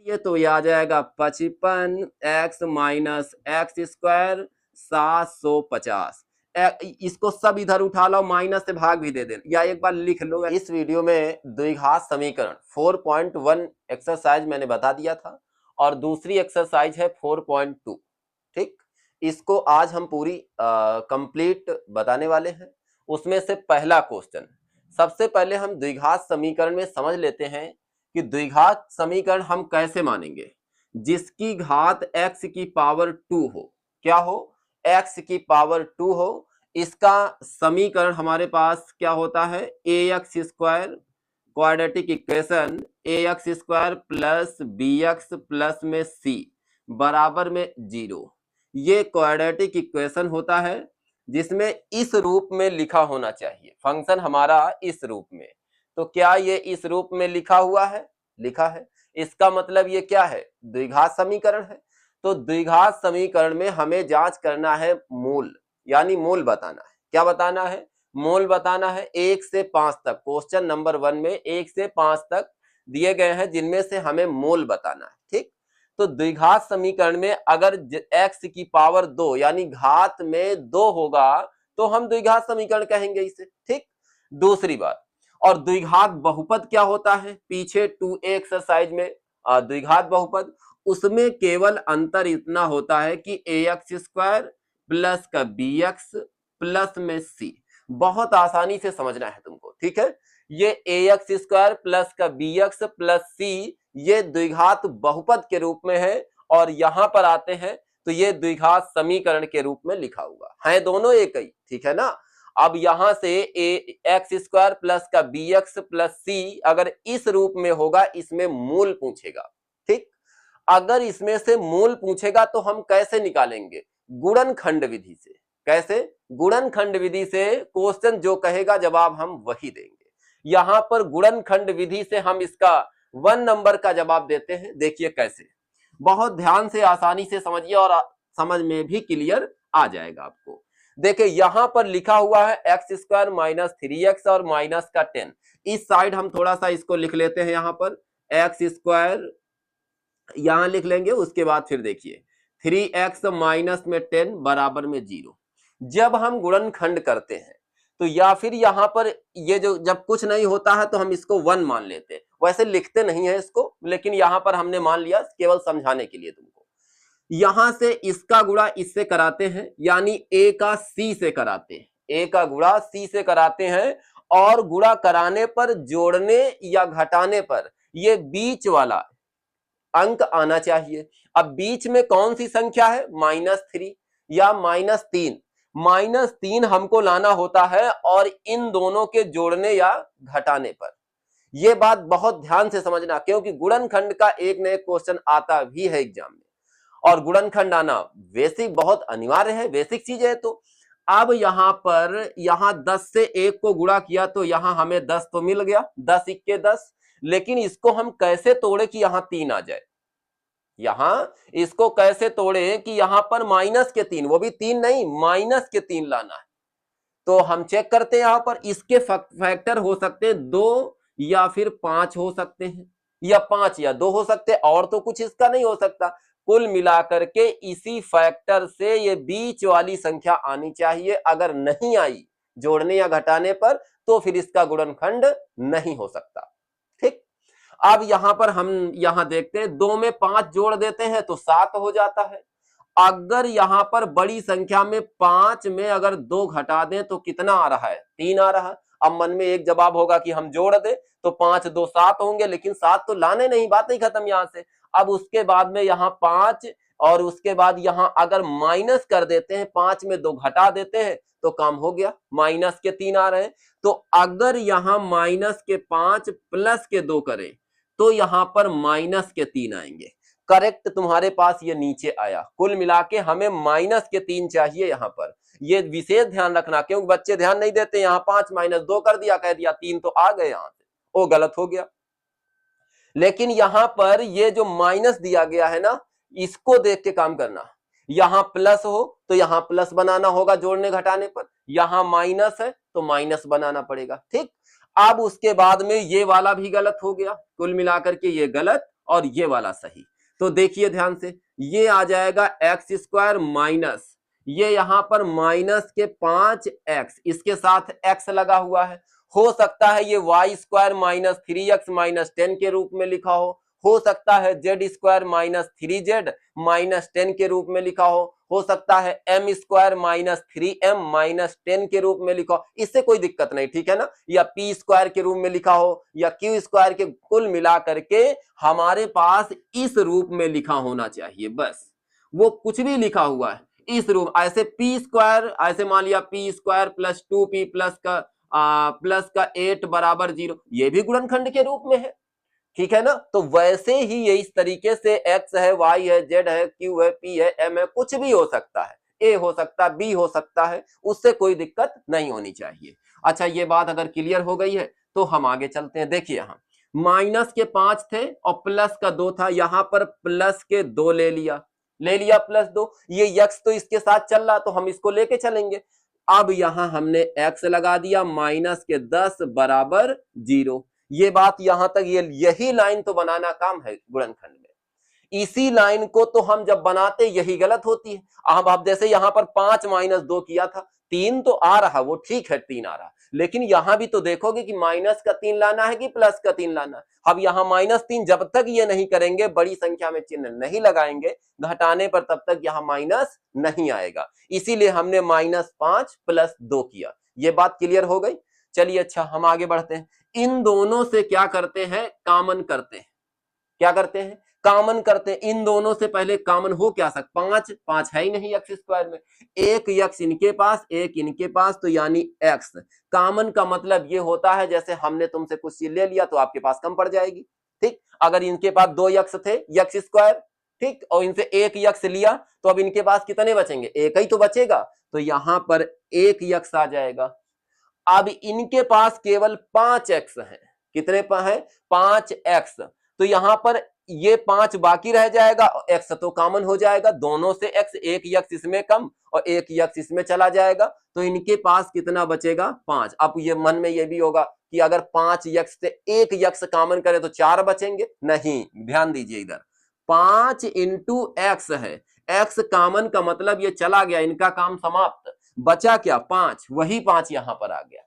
ये तो ये आ जाएगा 55 x माइनस एक्स स्क्वायर 750। इसको सब इधर उठा लो, माइनस से भाग भी दे देना, या एक बार लिख लो। इस वीडियो में द्विघात समीकरण 4.1 एक्सरसाइज मैंने बता दिया था, और दूसरी एक्सरसाइज है 4.2। ठीक, इसको आज हम पूरी कंप्लीट बताने वाले हैं। उसमें से पहला क्वेश्चन, सबसे पहले हम द्विघात समीकरण में समझ लेते हैं कि द्विघात समीकरण हम कैसे मानेंगे। जिसकी घात x की पावर 2 हो, क्या हो, x की पावर 2 हो, इसका समीकरण हमारे पास क्या होता है, ax square quadratic equation ax square plus bx plus में c बराबर में 0। ये क्वाड्रेटिक इक्वेशन होता है जिसमें इस रूप में लिखा होना चाहिए, फंक्शन हमारा इस रूप में। तो क्या ये इस रूप में लिखा हुआ है, लिखा है, इसका मतलब ये क्या है, द्विघात समीकरण है। तो द्विघात समीकरण में हमें जांच करना है मूल, यानी मूल बताना है। क्या बताना है, मूल बताना है। 1 से 5 तक क्वेश्चन नंबर 1 में 1 से 5 तक दिए गए हैं, जिनमें से हमें मूल बताना है। ठीक, तो द्विघात समीकरण में अगर x की पावर 2 यानी घात में 2 होगा तो हम द्विघात समीकरण कहेंगे इसे। ठीक, दूसरी बात, और द्विघात बहुपद क्या होता है, पीछे 2a एक्सरसाइज में द्विघात बहुपद, उसमें केवल अंतर इतना होता है कि ax स्क्वायर प्लस का bx प्लस में c। बहुत आसानी से समझना है तुमको, ठीक है। ये ax स्क्वायर प्लस का bx प्लस c ये द्विघात बहुपद के रूप में है, और यहां पर आते हैं तो ये द्विघात समीकरण के रूप में लिखा हुआ है, दोनों एक ही, ठीक है ना। अब यहां से एक्स स्क्वायर प्लस का bx प्लस c अगर इस रूप में होगा, इसमें मूल पूछेगा। ठीक, अगर इसमें से मूल पूछेगा तो हम कैसे निकालेंगे, गुणनखंड विधि से। कैसे, गुणनखंड विधि से क्वेश्चन जो कहेगा जवाब हम वही देंगे। यहां पर गुणनखंड विधि से हम इसका 1 नंबर का जवाब देते हैं। देखिए कैसे, बहुत ध्यान से आसानी से समझिए और समझ में भी क्लियर आ जाएगा आपको। देखिए यहां पर लिखा हुआ है एक्स स्क्वायर माइनस 3x और माइनस का 10। इस साइड हम थोड़ा सा इसको लिख लेते हैं, यहां पर एक्स स्क्वायर यहां लिख लेंगे, उसके बाद फिर देखिए 3x माइनस में 10 बराबर में 0। जब हम गुणनखंड करते हैं तो या फिर यहां पर ये जो जब कुछ नहीं होता है तो हम इसको 1 मान लेते हैं, वैसे लिखते नहीं है इसको, लेकिन यहां पर हमने मान लिया केवल समझाने के लिए तुमको। यहां से इसका गुणा इससे कराते हैं, यानी a का c से कराते हैं, a का गुणा c से कराते हैं, और गुणा कराने पर, जोड़ने या घटाने पर ये बीच वाला अंक आना चाहिए। अब बीच में कौन सी संख्या है, -3 या -3, -3 हमको लाना होता है, और इन दोनों के जोड़ने या घटाने पर। यह बात बहुत ध्यान से समझना, क्योंकि गुणनखंड का एक न एक क्वेश्चन आता भी है एग्जाम में, और गुणनखंड आना बेसिक बहुत अनिवार्य है, बेसिक चीज है। तो अब यहां पर, यहां 10 से 1 को गुणा किया तो यहां हमें 10 तो मिल गया, 10 इक्के 10, लेकिन इसको हम कैसे तोड़े कि यहां 3 आ जाए। यहां इसको कैसे तोड़े कि यहां पर माइनस के 3, वो भी 3 नहीं, माइनस के 3 लाना है। तो हम चेक करते हैं, यहां पर इसके फैक्टर हो सकते हैं 2 या फिर 5 हो सकते हैं, या 5 या 2 हो सकते हैं, और तो कुछ इसका नहीं हो सकता। कुल मिलाकर के इसी फैक्टर से ये बीच वाली संख्या आनी चाहिए। अगर नहीं आई जोड़ने या घटाने पर तो फिर इसका गुणनखंड नहीं हो सकता। ठीक, अब यहां पर हम यहां देखते हैं 2 में 5 जोड़ देते हैं तो 7 हो जाता है। अगर यहां पर बड़ी संख्या में 5 में अगर 2 घटा दें तो कितना आ रहा है, 3 आ रहा है। अब मन में एक जवाब होगा कि हम जोड़ दें तो 5 2 7 होंगे, लेकिन 7 तो लाने नहीं, बात नहीं खत्म यहां से। अब उसके बाद में यहां 5, और उसके बाद यहां अगर माइनस कर देते हैं, 5 में 2 घटा देते हैं तो काम हो गया, माइनस के 3 आ रहे हैं। तो अगर यहां माइनस के 5 प्लस के 2 करें तो यहां पर माइनस के 3 आएंगे। करेक्ट तुम्हारे पास ये नीचे आया। कुल मिला के हमें माइनस के 3 चाहिए यहां पर, ये विशेष ध्यान रखना, क्योंकि बच्चे ध्यान नहीं देते। यहां 5 माइनस 2 कर दिया, कह दिया 3 तो आ गए यहां से, वो गलत हो गया। लेकिन यहां पर ये जो माइनस दिया गया है ना, इसको देख के काम करना। यहां प्लस हो तो यहां प्लस बनाना होगा जोड़ने घटाने पर, यहां माइनस है तो माइनस बनाना पड़ेगा। ठीक, अब उसके बाद में ये वाला भी गलत हो गया, कुल मिलाकर के ये गलत और ये वाला सही। तो देखिए ध्यान से, ये आ जाएगा एक्स स्क्वायर माइनस, ये यहां पर माइनस के 5x, इसके साथ x लगा हुआ है। हो सकता है ये Y square minus 3x minus 10 के रूप में लिखा हो सकता है Z square minus 3z minus 10 के रूप में लिखा हो सकता है M square minus 3m minus 10 के रूप में लिखा हो, इससे कोई दिक्कत नहीं, ठीक है ना। या पी स्क्वायर के रूप में लिखा हो या क्यू स्क्वायर के, कुल मिला करके हमारे पास इस रूप में लिखा होना चाहिए, बस। वो कुछ भी लिखा हुआ है इस रूप, ऐसे पी स्क्वायर, ऐसे मान लिया P square plus 2p plus का 8 बराबर 0, ये भी गुणनखंड के रूप में है, ठीक है ना। तो वैसे ही ये इस तरीके से x है, y है, z है, q है, p है, m है, कुछ भी हो सकता है, a हो सकता है, b हो सकता है, उससे कोई दिक्कत नहीं होनी चाहिए। अच्छा, ये बात अगर क्लियर हो गई है तो हम आगे चलते हैं। देखिए यहाँ माइनस के 5 थे और प्लस का 2 था, यहां पर प्लस के 2 ले लिया प्लस 2, ये x तो इसके साथ चल रहा तो हम इसको लेके चलेंगे। अब यहां हमने x लगा दिया, माइनस के 10 बराबर 0। ये बात यहां तक, ये यही लाइन तो बनाना काम है गुणनखंड में। इसी लाइन को तो हम जब बनाते यही गलत होती है। अब आप जैसे यहां पर 5 माइनस 2 किया था, 3 तो आ रहा, वो ठीक है 3 आ रहा, लेकिन यहां भी तो देखोगे कि माइनस का 3 लाना है कि प्लस का 3 लाना है। अब यहां -3 जब तक ये नहीं करेंगे, बड़ी संख्या में चिन्ह नहीं लगाएंगे घटाने पर, तब तक यहां माइनस नहीं आएगा। इसीलिए हमने -5 प्लस 2 किया। ये बात क्लियर हो गई। चलिए अच्छा, हम आगे बढ़ते हैं। इन दोनों से क्या करते हैं, कामन करते हैं। क्या करते हैं, कामन करते हैं। इन दोनों से पहले कामन हो क्या सकता, 5 है ही नहीं एक्स स्क्वायर में, एक एक्स इनके पास, एक इनके पास, तो यानी एक्स। कामन का मतलब ये होता है जैसे हमने तुमसे कुछ चीज ले लिया तो आपके पास कम पड़ जाएगी, ठीक। अगर इनके पास 2 एक्स थे, एक्स स्क्वायर, ठीक, और इनसे 1 एक्स लिया तो अब इनके पास कितने बचेंगे, एक ही तो बचेगा, तो यहां पर 1 एक्स आ जाएगा। अब इनके पास केवल 5x है, कितने है, 5x, तो यहां पर ये 5 बाकी रह जाएगा, x तो कॉमन हो जाएगा, दोनों से x, एक x इसमें कम और एक x इसमें चला जाएगा, तो इनके पास कितना बचेगा, 5। अब ये मन में ये भी होगा कि अगर 5x से एक x कॉमन करें तो 4 बचेंगे, नहीं, ध्यान दीजिए इधर 5 इंटू x है, x कॉमन का मतलब ये चला गया, इनका काम समाप्त, बचा क्या, 5, वही 5 यहां पर आ गया।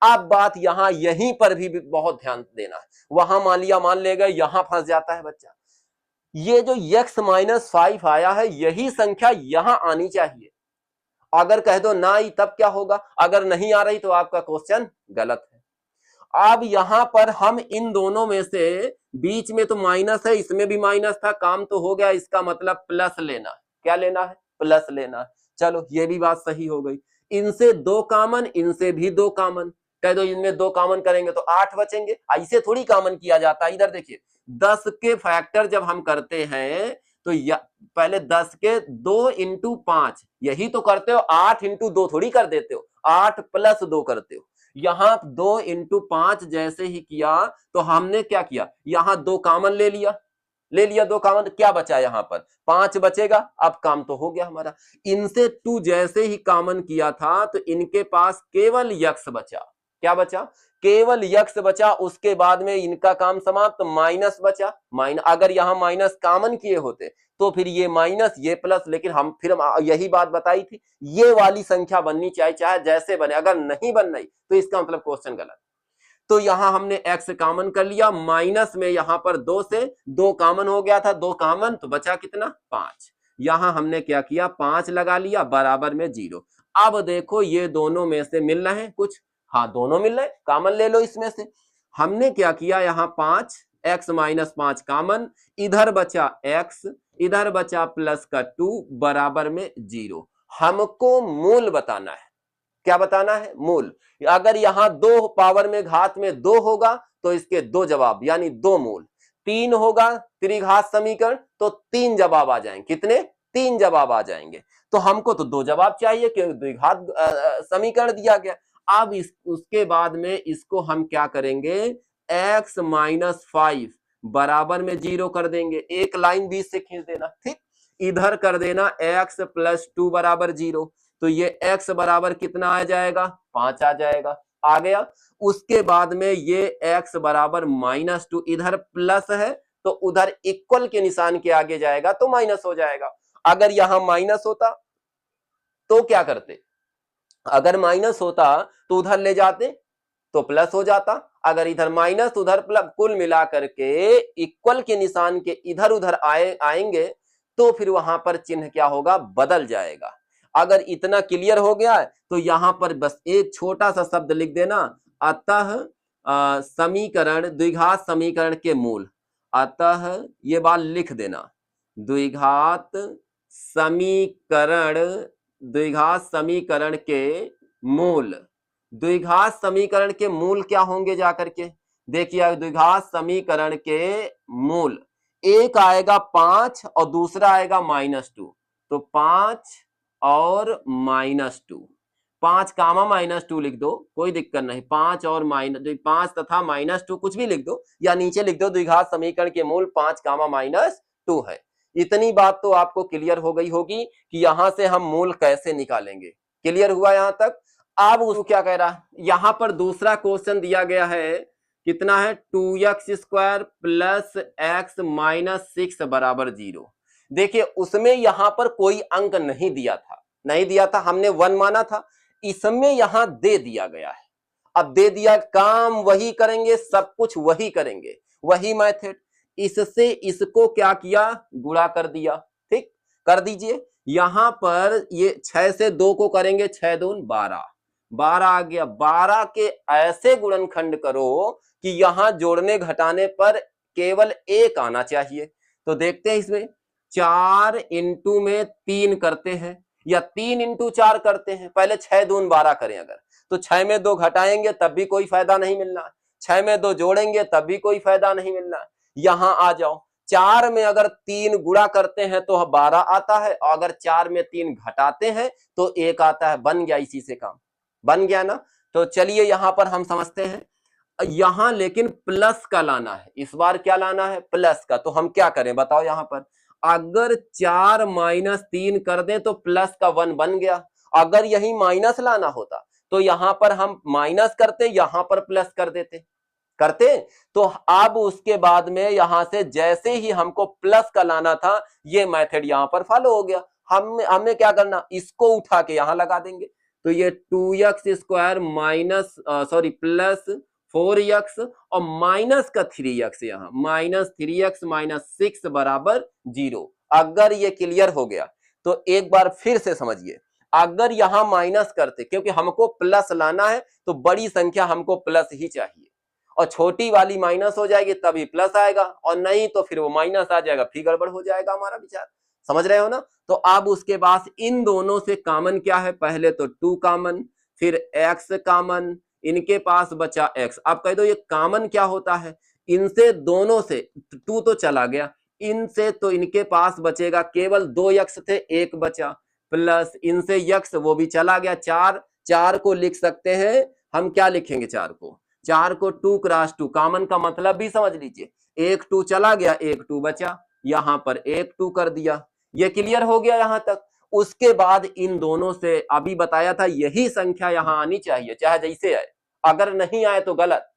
अब बात यहां यहीं पर भी बहुत ध्यान देना है, वहां मान लेगा, यहां फंस जाता है बच्चा। ये जो x -5 आया है, यही संख्या यहां आनी चाहिए। अगर कह दो ना ही, तब क्या होगा, अगर नहीं आ रही तो आपका क्वेश्चन गलत है। अब यहां पर हम इन दोनों में से, बीच में तो माइनस है, इसमें भी माइनस था, काम तो हो गया, इसका मतलब प्लस लेना है। क्या लेना है, प्लस लेना है। चलो ये भी बात सही हो गई। इनसे 2 कॉमन, इनसे भी 2 कॉमन, कह दो इनमें 2 कॉमन करेंगे तो 8 बचेंगे। ऐसे थोड़ी कॉमन किया जाता है। इधर देखिए 10 के फैक्टर जब हम करते हैं तो पहले 10 के 2 इंटू 5 यही तो करते हो, 8 इंटू 2 थोड़ी कर देते हो, 8 प्लस 2 करते हो। यहां 2 इंटू 5 जैसे ही किया तो हमने क्या किया, यहां 2 कॉमन ले लिया 2 कॉमन, क्या बचा यहां पर 5 बचेगा। अब काम तो हो गया हमारा। इनसे 2 जैसे ही कॉमन किया था तो इनके पास केवल यक्स बचा। क्या बचा, केवल यक्स बचा। उसके बाद में इनका काम समाप्त, माइनस बचा। अगर यहां माइनस कॉमन किए होते तो फिर ये माइनस ये प्लस, लेकिन हम यही बात बताई थी, ये वाली संख्या बननी चाहिए, चाहे जैसे बने। अगर नहीं बन रही तो इसका मतलब क्वेश्चन गलत। तो यहां हमने x कॉमन कर लिया, माइनस में यहां पर 2 से 2 कॉमन हो गया था, 2 कॉमन तो बचा कितना, 5। यहां हमने क्या किया, 5 लगा लिया, बराबर में 0। अब देखो ये दोनों में से मिल रहे हैं कुछ, हाँ दोनों मिल रहे हैं, कॉमन ले लो इसमें से। हमने क्या किया, यहां 5 x माइनस 5 कॉमन, इधर बचा x, इधर बचा प्लस का 2 बराबर में 0। हमको मूल बताना है। क्या बताना है, मूल। अगर यहां 2 पावर में घात में 2 होगा तो इसके 2 जवाब, यानी 2 मूल। 3 होगा त्रिघात समीकरण तो 3 जवाब आ जाएंगे। कितने, 3 जवाब आ जाएंगे। तो हमको तो 2 जवाब चाहिए क्योंकि द्विघात समीकरण दिया गया। अब उसके बाद में इसको हम क्या करेंगे, x माइनस 5 बराबर में 0 कर देंगे, एक लाइन बीच से खींच देना, ठीक। इधर कर देना x प्लस 2 बराबर 0, तो ये x बराबर कितना आ जाएगा, 5 आ जाएगा, आ गया। उसके बाद में ये x बराबर -2, इधर प्लस है तो उधर इक्वल के निशान के आगे जाएगा तो माइनस हो जाएगा। अगर यहां माइनस होता तो क्या करते, अगर माइनस होता तो उधर ले जाते तो प्लस हो जाता, अगर इधर माइनस उधर प्लस, कुल मिलाकर के इक्वल के निशान के इधर उधर आएंगे तो फिर वहां पर चिन्ह क्या होगा, बदल जाएगा। अगर इतना क्लियर हो गया तो यहां पर बस एक छोटा सा शब्द लिख देना, अतः समीकरण, द्विघात समीकरण के मूल, अतः ये बात लिख देना, द्विघात समीकरण, द्विघात समीकरण के मूल, द्विघात समीकरण के मूल क्या होंगे जाकर के देखिए, द्विघात समीकरण के मूल एक आएगा 5 और दूसरा आएगा -2, तो 5 और -2, 5 कामा -2 लिख दो, कोई दिक्कत नहीं, 5 और -5 तथा -2 कुछ भी लिख दो या नीचे लिख दो, द्विघात समीकरण के मूल 5 कामा -2 है। इतनी बात तो आपको क्लियर हो गई होगी कि यहां से हम मूल कैसे निकालेंगे। क्लियर हुआ यहां तक? अब उसको क्या कह रहा है, यहां पर दूसरा क्वेश्चन दिया गया है, कितना है, 2x² प्लस x माइनस 6 बराबर 0। देखिए उसमें यहां पर कोई अंक नहीं दिया था, नहीं दिया था, हमने 1 माना था, इसमें यहां दे दिया गया है। अब दे दिया, काम वही करेंगे, सब कुछ वही करेंगे, वही मेथड, इससे इसको क्या किया, गुणा कर दिया। ठीक कर दीजिए, यहां पर ये 6 से 2 को करेंगे, 6 दून 12, 12 आ गया, 12 के ऐसे गुणनखंड करो कि यहां जोड़ने घटाने पर केवल 1 आना चाहिए। तो देखते हैं इसमें 4 इंटू में 3 करते हैं या 3 इंटू 4 करते हैं, पहले 6 दून 12 करें, अगर तो 6 में 2 घटाएंगे तब भी कोई फायदा नहीं मिलना, 6 में 2 जोड़ेंगे तब भी कोई फायदा नहीं मिलना। यहां आ जाओ, 4 में अगर 3 गुणा करते हैं तो 12 आता है, और अगर 4 में 3 घटाते हैं तो 1 आता है, बन गया, इसी से काम बन गया ना। तो चलिए यहां पर हम समझते हैं, यहां लेकिन प्लस का लाना है, इस बार क्या लाना है, प्लस का। तो हम क्या करें बताओ, यहां पर अगर 4 माइनस 3 कर दें तो प्लस का 1 बन गया, अगर यही माइनस लाना होता तो यहां पर हम माइनस करते, यहां पर प्लस कर देते, करते। तो अब उसके बाद में यहां से जैसे ही हमको प्लस का लाना था, ये मेथड यहां पर फॉलो हो गया, हमने क्या करना, इसको उठा के यहां लगा देंगे। तो ये 2x² minus sorry plus 4x और माइनस का 3x, यहां -3x माइनस 6 बराबर 0। अगर ये क्लियर हो गया तो एक बार फिर से समझिए, अगर यहां माइनस करते, क्योंकि हमको प्लस लाना है तो बड़ी संख्या हमको प्लस ही चाहिए, और छोटी वाली माइनस हो जाएगी तभी प्लस आएगा, और नहीं तो फिर वो माइनस आ जाएगा, फिर गड़बड़ हो जाएगा हमारा विचार, समझ रहे हो ना। तो अब उसके बाद इन दोनों से कॉमन क्या है, पहले तो 2 कॉमन, फिर x कॉमन, इनके पास बचा x। अब कह दो ये कॉमन क्या होता है, इनसे दोनों से 2 तो चला गया, इनसे तो इनके पास बचेगा केवल 2x थे, 1 बचा, प्लस इनसे x वो भी चला गया, 4, 4 को लिख सकते हैं हम, क्या लिखेंगे 4 को, 4 को 2 क्रॉस 2, कॉमन का मतलब भी समझ लीजिए, 1 2 चला गया, 1 2 बचा, यहां पर 1 2 कर दिया। ये क्लियर हो गया यहां तक। उसके बाद इन दोनों से अभी बताया था यही संख्या यहां आनी चाहिए, चाहे जैसे आए, अगर नहीं आए तो गलत।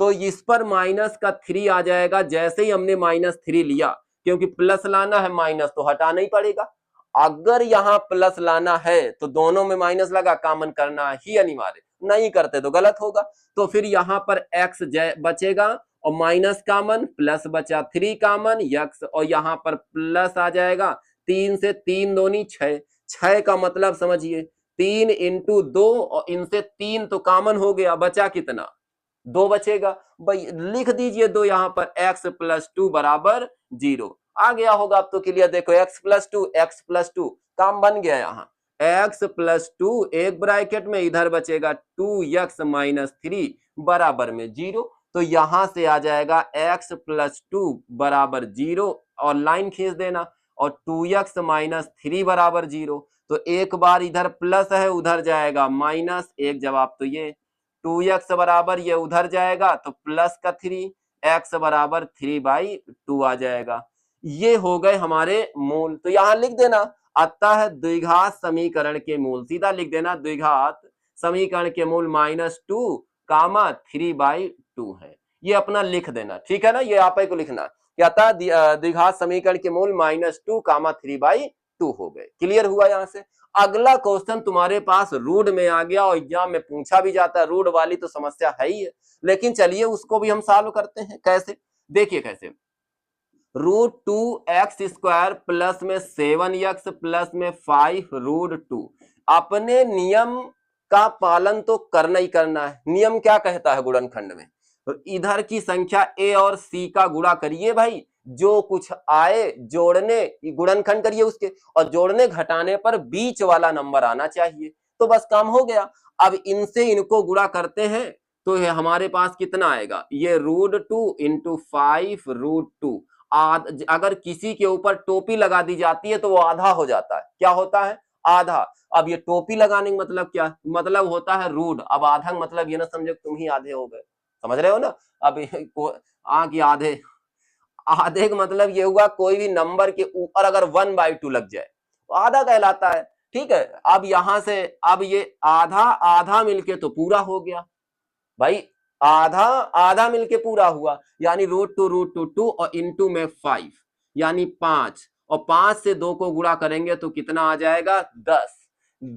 तो इस पर माइनस का 3 आ जाएगा, जैसे ही हमने -3 लिया, क्योंकि प्लस लाना है माइनस तो हटाना ही पड़ेगा, अगर यहां प्लस लाना है तो दोनों में माइनस लगा, कॉमन करना ही अनिवार्य, नहीं करते तो गलत होगा। तो फिर यहां पर x बचेगा और माइनस कॉमन, प्लस बचा 3 कॉमन x, और यहां पर प्लस आ जाएगा, 3 से 3 दूनी 6, 6 का मतलब समझिए 3 इंटू 2, और इनसे 3 तो कॉमन हो गया, बचा कितना, 2 बचेगा, भाई लिख दीजिए 2 यहां पर, x प्लस 2 बराबर 0। आ गया होगा अब तो क्लियर, देखो x प्लस 2 काम बन गया, यहाँ x प्लस 2 एक ब्रैकेट में, इधर बचेगा 2x माइनस 3 बराबर में 0। तो यहां से आ जाएगा x प्लस 2 बराबर 0, और लाइन खींच देना, और 2x माइनस 3 बराबर 0। तो एक बार इधर प्लस है, उधर जाएगा माइनस, एक जवाब तो ये 2x बराबर, ये उधर जाएगा तो प्लस का 3, x बराबर 3/2 आ जाएगा। ये हो गए हमारे मूल। तो यहां लिख देना, अतः द्विघात समीकरण के मूल, सीधा लिख देना, द्विघात समीकरण के मूल -2, 3/2 है, ये अपना लिख देना, ठीक है ना, ये आप ही को लिखना। क्या था, द्विघात समीकरण के मूल -2, 3/2 हो गए। क्लियर हुआ यहां से। अगला क्वेश्चन तुम्हारे पास रूट में आ गया और एग्जाम में पूछा भी जाता है, रूट वाली तो समस्या है ही है, लेकिन चलिए उसको भी हम सॉल्व करते हैं। कैसे, देखिए कैसे, √2x² प्लस में 7x प्लस में 5√2। अपने नियम का पालन तो करना ही करना है। नियम क्या कहता है गुणनखंड में, तो इधर की संख्या a और c का गुणा करिए भाई, जो कुछ आए जोड़ने गुणनखंड करिए उसके, और जोड़ने घटाने पर बीच वाला नंबर आना चाहिए, तो बस काम हो गया। अब इनसे इनको गुणा करते हैं तो ये हमारे पास कितना आएगा, ये √2 × 5√2। अगर किसी के ऊपर टोपी लगा दी जाती है तो वो आधा हो जाता है। क्या होता है, आधा। अब ये टोपी लगाने का मतलब क्या, मतलब होता है रूट। अब आधा मतलब ये ना समझो तुम ही आधे हो गए, समझ रहे हो ना। अब आगे आधे, आधे का मतलब ये हुआ कोई भी नंबर के ऊपर अगर 1/2 लग जाए तो आधा कहलाता है। ठीक है, अब यहां से अब ये आधा आधा मिलके तो पूरा हो गया भाई, आधा आधा मिलके पूरा हुआ, यानी √2 और इंटू में 5 यानी 5, और 5 से 2 को गुणा करेंगे तो कितना आ जाएगा, 10।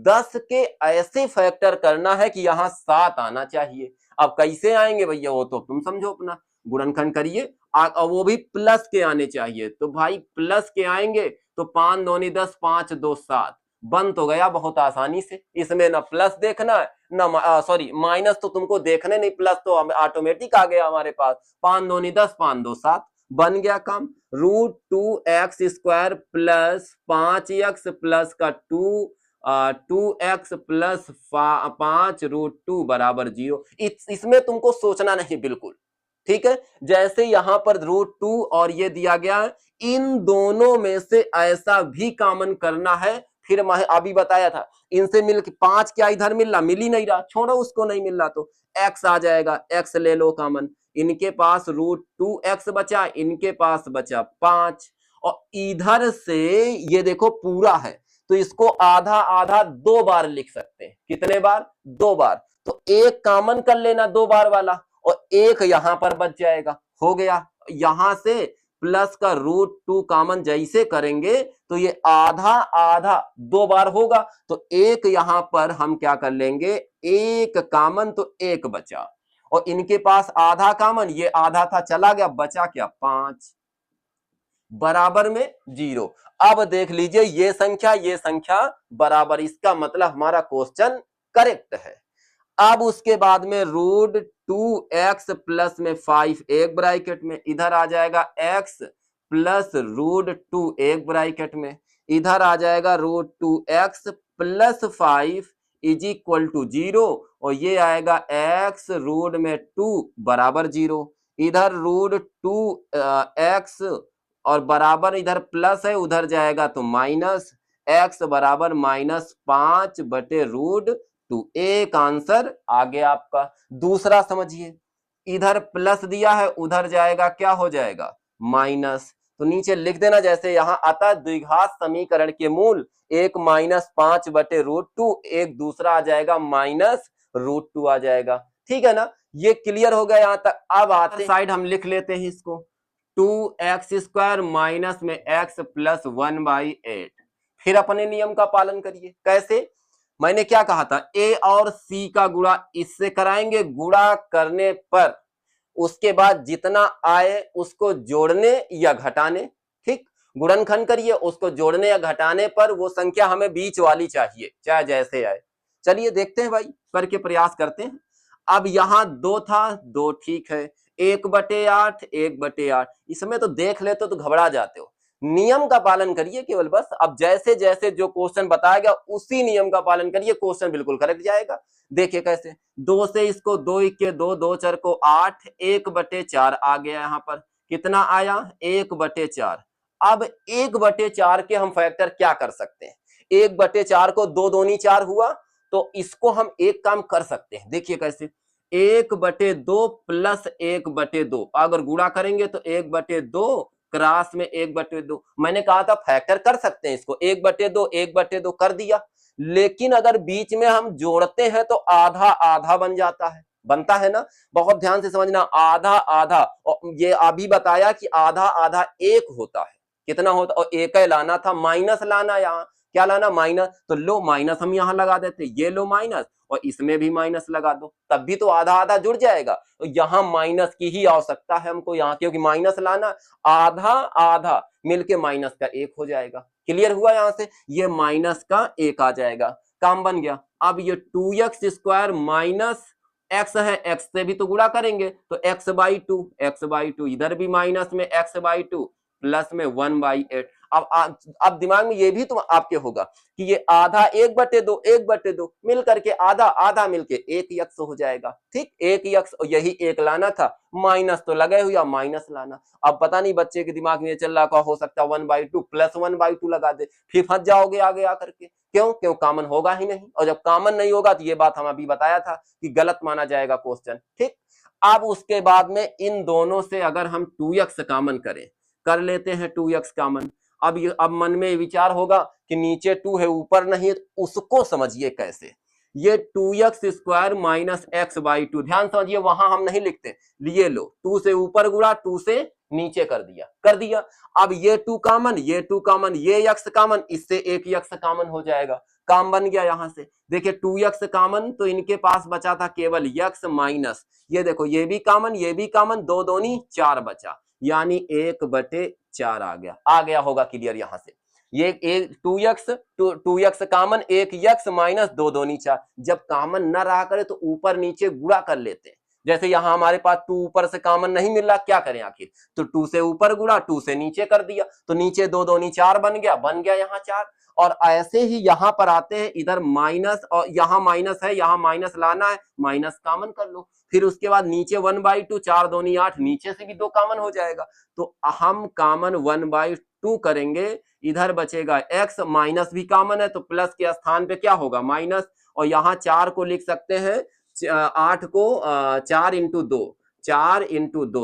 10 के ऐसे फैक्टर करना है कि यहां 7 आना चाहिए। अब कैसे आएंगे भैया, वो तो तुम समझो अपना, गुणनखंड करिए और वो भी प्लस के आने चाहिए। तो भाई प्लस के आएंगे तो 5 दूनी 10, 5 2 7, बन तो गया बहुत आसानी से। इसमें ना प्लस देखना है ना सॉरी माइनस तो तुमको देखने नहीं, प्लस तो ऑटोमेटिक आ गया हमारे पास। 5 दूनी 10, 5 2 7, बन गया काम। √2x² प्लस 5x प्लस का 2x प्लस 5 √2 बराबर 0। इसमें तुमको सोचना नहीं बिल्कुल, ठीक है। जैसे यहां पर √2 और ये दिया गया है, इन दोनों में से ऐसा भी कॉमन करना है। फिर मैं अभी बताया था, इनसे मिल के 5 क्या इधर मिल रहा, मिल ही नहीं रहा, छोड़ो उसको, नहीं मिल रहा तो x आ जाएगा, x ले लो कॉमन। इनके पास √2x बचा, इनके पास बचा 5, और इधर से ये देखो पूरा है तो इसको आधा आधा 2 बार लिख सकते हैं। कितने बार, 2 बार। तो एक कॉमन कर लेना 2 बार वाला, और एक यहां पर बच जाएगा, हो गया। यहां से प्लस का √2 कॉमन जैसे करेंगे तो ये आधा आधा 2 बार होगा, तो एक यहां पर हम क्या कर लेंगे, एक कॉमन तो एक बचा, और इनके पास आधा कॉमन, ये आधा था चला गया, बचा क्या 5 बराबर में 0। अब देख लीजिए ये संख्या बराबर, इसका मतलब हमारा क्वेश्चन करेक्ट है। अब उसके बाद में √2x प्लस में 5 एक ब्रैकेट में, इधर आ जाएगा x प्लस √2 एक ब्रैकेट में, इधर आ जाएगा √2x plus 5 is equal to 0, और ये आएगा x रूट में 2 बराबर 0। इधर √2x और बराबर इधर प्लस है, उधर जाएगा तो माइनस, x बराबर -5/√2। एक आंसर आ गया आपका। दूसरा समझिए, इधर प्लस दिया है, उधर जाएगा क्या हो जाएगा, माइनस। तो नीचे लिख देना जैसे यहां आता, द्विघात समीकरण के मूल एक -5/√2, एक दूसरा आ जाएगा -√2 आ जाएगा। ठीक है ना, ये क्लियर हो गया यहां तक। अब आते साइड हम लिख लेते हैं इसको, 2x² माइनस में x प्लस 1/8। फिर अपने नियम का पालन करिए। कैसे, मैंने क्या कहा था, a और c का गुणा इससे कराएंगे, गुणा करने पर उसके बाद जितना आए उसको जोड़ने या घटाने, ठीक, गुणनखंड करिए, उसको जोड़ने या घटाने पर वो संख्या हमें बीच वाली चाहिए, चाहे जैसे आए। चलिए देखते हैं भाई, करके प्रयास करते हैं। अब यहां 2 था, 2 ठीक है, 1/8 1/8, इसमें तो देख लेते तो घबरा जाते हो। नियम का पालन करिए केवल बस। अब जैसे जैसे जो क्वेश्चन बताया गया उसी नियम का पालन करिए, क्वेश्चन बिल्कुल करेक्ट जाएगा। देखिए कैसे, 2 से इसको 2 1 2, 2 4 को 8, 1/4 आ गया। यहाँ पर कितना आया, 1/4। अब 1/4 के हम फैक्टर क्या कर सकते हैं, 1/4 को 2 दूनी 4 हुआ, तो इसको हम एक काम कर सकते हैं। देखिए कैसे, 1/2 प्लस 1/2, अगर गुणा करेंगे तो 1/2 क्रॉस में 1/2। मैंने कहा था फैक्टर कर सकते हैं इसको, 1/2 1/2 कर दिया, लेकिन अगर बीच में हम जोड़ते हैं तो आधा आधा बन जाता है, बनता है ना। बहुत ध्यान से समझना, आधा आधा, और ये अभी बताया कि आधा आधा एक होता है, कितना होता, और एक ही लाना था, माइनस लाना, यहाँ क्या लाना, माइनस। तो लो माइनस हम यहाँ लगा देते, ये लो माइनस, और इसमें भी माइनस लगा दो, तब भी तो आधा आधा जुड़ जाएगा। तो यहाँ माइनस की ही आवश्यकता है हमको यहाँ, क्योंकि माइनस लाना, आधा आधा मिलके माइनस का एक हो जाएगा। क्लियर हुआ, यहाँ से ये माइनस का एक आ जाएगा, काम बन गया। अब ये 2x² माइनस एक्स है, एक्स से भी तो गुणा करेंगे, तो x/2 इधर भी माइनस में x/2 प्लस में 1/8। अब दिमाग में ये भी तो आपके होगा कि ये आधा 1/2 मिल करके आधा आधा मिलके 1x हो जाएगा। ठीक, 1x, और यही एक लाना था, माइनस तो लगे हुआ, माइनस लाना। अब पता नहीं बच्चे के दिमाग में ये चल रहा, हो सकता 1/2 प्लस 1/2 लगा दे, फिर फंस जाओगे आगे आकर के। क्यों कामन होगा ही नहीं, और जब कामन नहीं होगा तो ये बात हम अभी बताया था कि गलत माना जाएगा क्वेश्चन। ठीक, अब उसके बाद में इन दोनों से अगर हम 2x कामन करें, कर लेते हैं 2x कामन। अब मन में विचार होगा कि नीचे 2 है ऊपर नहीं है, उसको समझिए कैसे। ये 2x² माइनस x/2, ध्यान समझिए, वहां हम नहीं लिखते, लिए लो 2 से ऊपर गुणा 2 से नीचे कर दिया। अब ये 2 कामन, ये 2 कामन, ये x कामन, इससे एक x कामन हो जाएगा, काम बन गया। यहां से देखिए 2x कामन, तो इनके पास बचा था केवल x माइनस, ये देखो ये भी कामन, ये भी कामन, 2 दूनी 4 बचा, यानी 1/4 आ गया होगा। क्लियर, यहां से ये 2x कामन, 1x माइनस 2 दूनी 4, जब कामन न रहा करे तो ऊपर नीचे गुणा कर लेते हैं। जैसे यहां हमारे पास 2 ऊपर से कामन नहीं मिल रहा, क्या करें आखिर, तो 2 से ऊपर गुणा 2 से नीचे कर दिया, तो नीचे 2 दूनी 4 बन गया यहाँ 4। और ऐसे ही यहां पर आते हैं, इधर माइनस, और यहां माइनस है, यहां माइनस लाना है, माइनस कामन कर लो। फिर उसके बाद नीचे 1/2, 4 दूनी 8, नीचे से भी 2 कामन हो जाएगा, तो हम कामन 1/2 करेंगे, इधर बचेगा x, माइनस भी कामन है तो प्लस के स्थान पे क्या होगा, माइनस, और यहाँ 4 को लिख सकते हैं, 8 को 4 इंटू 2,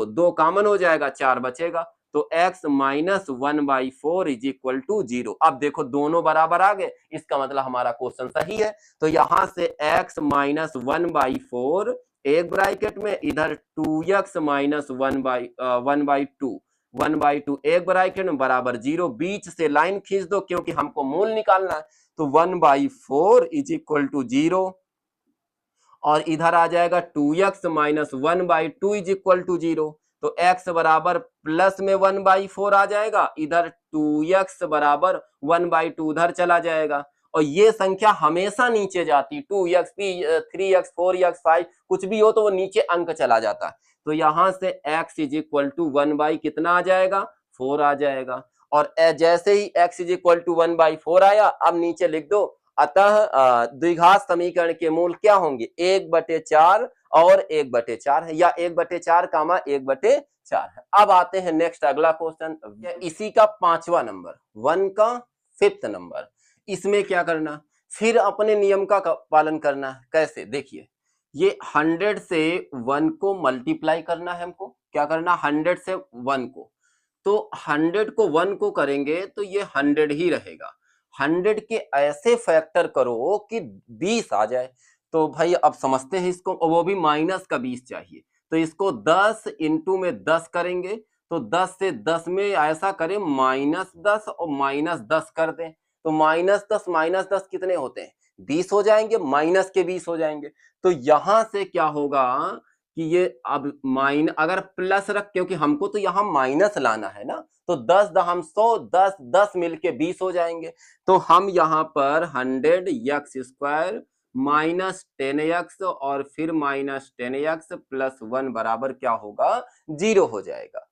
2 कामन हो जाएगा, 4 बचेगा, तो x minus 1/4 is equal to 0। अब देखो दोनों बराबर आ गए, इसका मतलब हमारा क्वेश्चन सही है। तो यहां से x माइनस 1/4 एक ब्रैकेट में, इधर 2x माइनस 1/2 एक ब्रैकेट में बराबर 0, बीच से लाइन खींच दो क्योंकि हमको मूल निकालना है, तो 1/4 इज इक्वल टू 0, और इधर आ जाएगा 2x minus 1/2 is equal to 0, तो x बराबर प्लस में 1/4 आ जाएगा, इधर 2x बराबर 1/2 उधर चला जाएगा, और ये संख्या हमेशा नीचे जाती, 2x 3x 4x 5 कुछ भी हो तो वो नीचे अंक चला जाता है। तो यहां से x इज इक्वल टू 1 कितना आ जाएगा, 4 आ जाएगा। और जैसे ही x इज इक्वल टू 1/4 आया, अब नीचे लिख दो, अतः द्विघात समीकरण के मूल क्या होंगे, 1/4 और 1/4 है, या 1/4 कामा 1/4 है। अब आते हैं नेक्स्ट अगला क्वेश्चन, इसी का 5वां नंबर, 1 का 5th नंबर। इसमें क्या करना, फिर अपने नियम का पालन करना है। कैसे, देखिए ये 100 से 1 को मल्टीप्लाई करना है हमको, क्या करना, 100 से 1 को, तो 100 को 1 को करेंगे तो ये 100 ही रहेगा। 100 के ऐसे फैक्टर करो कि 20 आ जाए, तो भाई अब समझते हैं इसको, वो भी माइनस का 20 चाहिए, तो इसको 10 इंटू में 10 करेंगे, तो 10 से 10 में ऐसा करें -10 और -10 कर दें, तो -10 कितने होते हैं, 20 हो जाएंगे, माइनस के 20 हो जाएंगे। तो यहां से क्या होगा कि ये अब अगर प्लस रख, क्योंकि हमको तो यहाँ माइनस लाना है ना, तो 10 दहम 100, 10 10 मिलके 20 हो जाएंगे। तो हम यहाँ पर 100x² माइनस 10x और फिर माइनस 10x प्लस 1 बराबर क्या होगा, 0 हो जाएगा।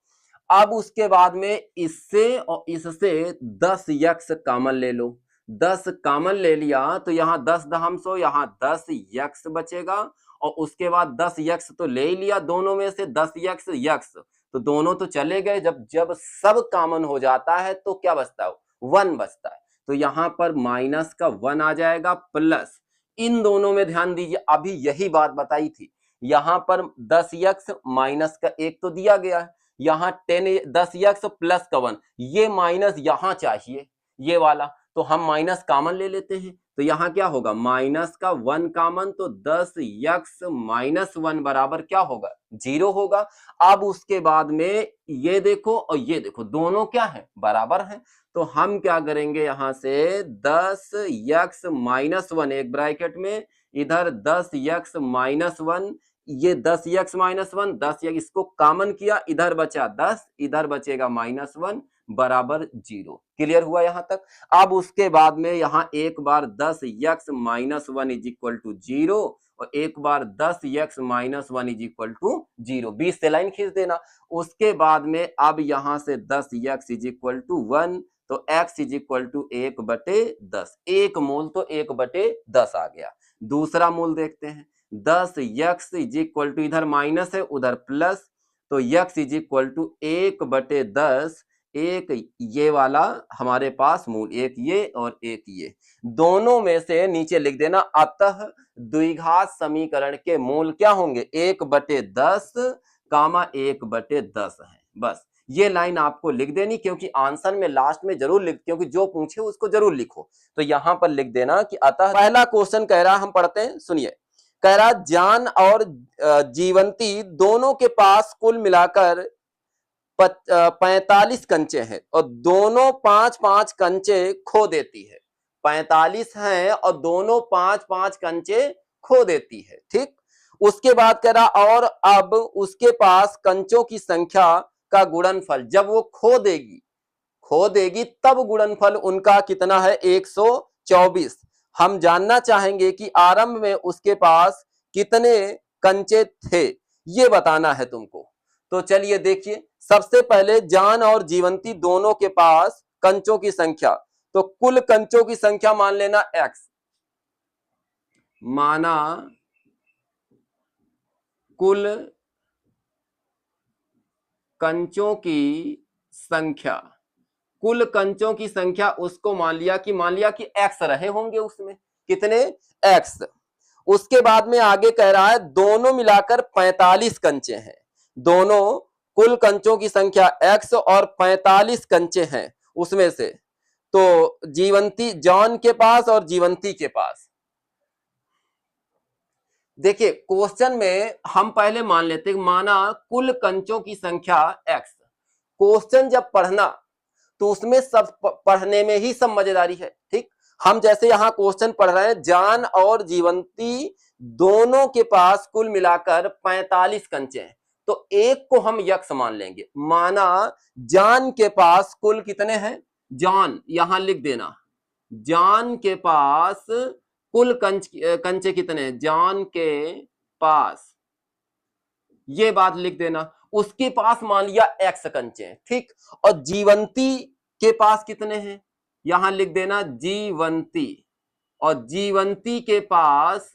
अब उसके बाद में इससे और इससे 10x कॉमन ले लो, 10 कॉमन ले लिया तो यहाँ 10 दहम 100, यहाँ 10x बचेगा, और उसके बाद 10x तो ले ही लिया, दोनों में से 10x तो दोनों तो चले गए, जब सब कॉमन हो जाता है तो क्या बचता है, 1 बचता है। तो यहाँ पर माइनस का 1 आ जाएगा, प्लस इन दोनों में ध्यान दीजिए, अभी यही बात बताई थी, यहाँ पर 10x माइनस का 1 तो दिया गया है, यहाँ 10x प्लस का 1, ये माइनस यहाँ चाहिए, ये वाला, तो हम माइनस कॉमन ले लेते हैं, तो यहाँ क्या होगा, माइनस का 1 कॉमन, तो 10x माइनस 1 बराबर क्या होगा, 0 होगा। अब उसके बाद में ये देखो और ये देखो, दोनों क्या है, बराबर हैं। तो हम क्या करेंगे, यहां से 10x माइनस 1 एक ब्रैकेट में, इधर 10x माइनस 1, ये 10x माइनस 1, 10x इसको कॉमन किया, इधर बचा 10, इधर बचेगा माइनस 1 बराबर 0। क्लियर हुआ यहां तक। अब उसके बाद में यहां एक बार 10x minus 1 is equal to 0 और एक बार 10x minus 1 is equal to 0, 20 से लाइन खींच देना। उसके बाद में अब यहां से 10x इज इक्वल टू 1, तो x इज इक्वल टू 1/10, एक मूल तो 1/10 आ गया। दूसरा मूल देखते हैं, 10x इज इक्वल टू, इधर माइनस है उधर प्लस, तो x इज इक्वल टू 1/10, एक ये वाला हमारे पास मूल, एक ये और एक ये, दोनों में से नीचे लिख देना, अतः द्विघात समीकरण के मूल क्या होंगे, 1/10 कामा 1/10 है। बस ये लाइन आपको लिख देनी, क्योंकि आंसर में लास्ट में जरूर लिख, क्योंकि जो पूछे उसको जरूर लिखो। तो यहां पर लिख देना कि अतः, पहला क्वेश्चन कह रहा, हम पढ़ते हैं, सुनिए। कह रहा जान और जीवंती दोनों के पास कुल मिलाकर 45 कंचे हैं और दोनों 5-5 कंचे खो देती है। 45 हैं और दोनों 5-5 कंचे खो देती है, ठीक। उसके बाद कह रहा और अब उसके पास कंचों की संख्या का गुणनफल, जब वो खो देगी तब गुणनफल उनका कितना है, 124। हम जानना चाहेंगे कि आरंभ में उसके पास कितने कंचे थे, ये बताना है तुमको। तो चलिए देखिए, सबसे पहले जान और जीवंती दोनों के पास कंचों की संख्या, तो कुल कंचों की संख्या मान लेना x, माना कुल कंचों की संख्या, कुल कंचों की संख्या उसको मान लिया कि x रहे होंगे उसमें, कितने, x। उसके बाद में आगे कह रहा है दोनों मिलाकर 45 कंचे हैं, दोनों कुल कंचों की संख्या x और 45 कंचे हैं उसमें से, तो जीवंती, जॉन के पास और जीवंती के पास। देखिए क्वेश्चन में हम पहले मान लेते, माना कुल कंचों की संख्या x। क्वेश्चन जब पढ़ना तो उसमें सब पढ़ने में ही सब मजेदारी है, ठीक। हम जैसे यहां क्वेश्चन पढ़ रहे हैं, जान और जीवंती दोनों के पास कुल मिलाकर 45 कंचे हैं, तो एक को हम यक्स मान लेंगे। माना जान के पास कुल कितने हैं, जान यहां लिख देना, जान के पास कुल कंचे कितने हैं, जान के पास, ये बात लिख देना। उसके पास मान लिया एक्स कंचे हैं, ठीक। और जीवंती के पास कितने हैं, यहां लिख देना जीवंती, और जीवंती के पास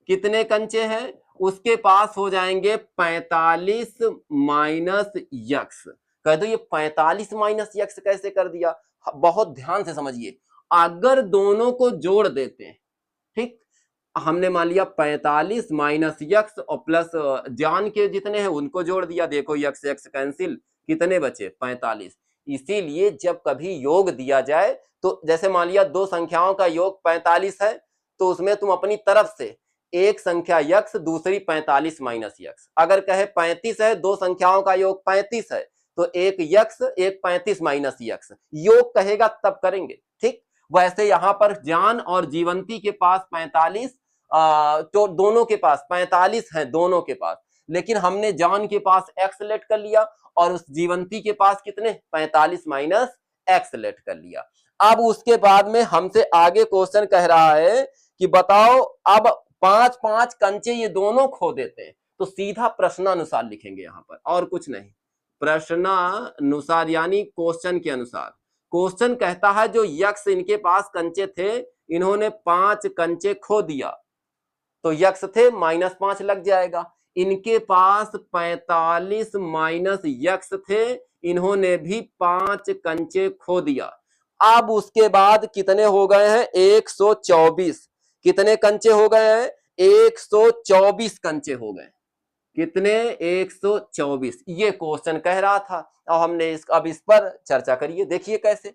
कितने कंचे हैं, उसके पास हो जाएंगे 45 माइनस यक्स। कह दो ये 45 माइनस यक्स कैसे कर दिया, बहुत ध्यान से समझिए। अगर दोनों को जोड़ देते हैं, ठीक, हमने मान लिया 45 माइनस यक्स और प्लस जान के जितने हैं उनको जोड़ दिया, देखो यक्स यक्स कैंसिल, कितने बचे, 45। इसीलिए जब कभी योग दिया जाए, तो जैसे मान लिया दो संख्याओं का योग 45 है, तो उसमें तुम अपनी तरफ से एक संख्या यक्स, दूसरी 45 माइनस यक्स। अगर कहे 35 है, दो संख्याओं का योग 35 है, तो एक यक्स एक 35 माइनस यक्स, योग कहेगा तब करेंगे, ठीक। वैसे यहां पर जान और जीवंती के पास 45, तो दोनों के पास 45 है, दोनों के पास, लेकिन हमने जान के पास एक्स लेट कर लिया और उस जीवंती के पास कितने, 45 माइनस एक्स लेट कर लिया। अब उसके बाद में हमसे आगे क्वेश्चन कह रहा है कि बताओ अब 5-5 कंचे ये दोनों खो देते हैं, तो सीधा प्रश्नानुसार लिखेंगे यहां पर, और कुछ नहीं, प्रश्नानुसार यानी क्वेश्चन के अनुसार। क्वेश्चन कहता है जो यक्स इनके पास कंचे थे, इन्होंने 5 कंचे खो दिया, तो यक्स थे -5 लग जाएगा। इनके पास 45 माइनस यक्स थे, इन्होंने भी 5 कंचे खो दिया। अब उसके बाद कितने हो गए हैं, 124। कितने कंचे हो गए हैं, 124 कंचे हो गए। कितने, 124। ये क्वेश्चन कह रहा था और हमने अब इस पर चर्चा करिए। देखिए कैसे,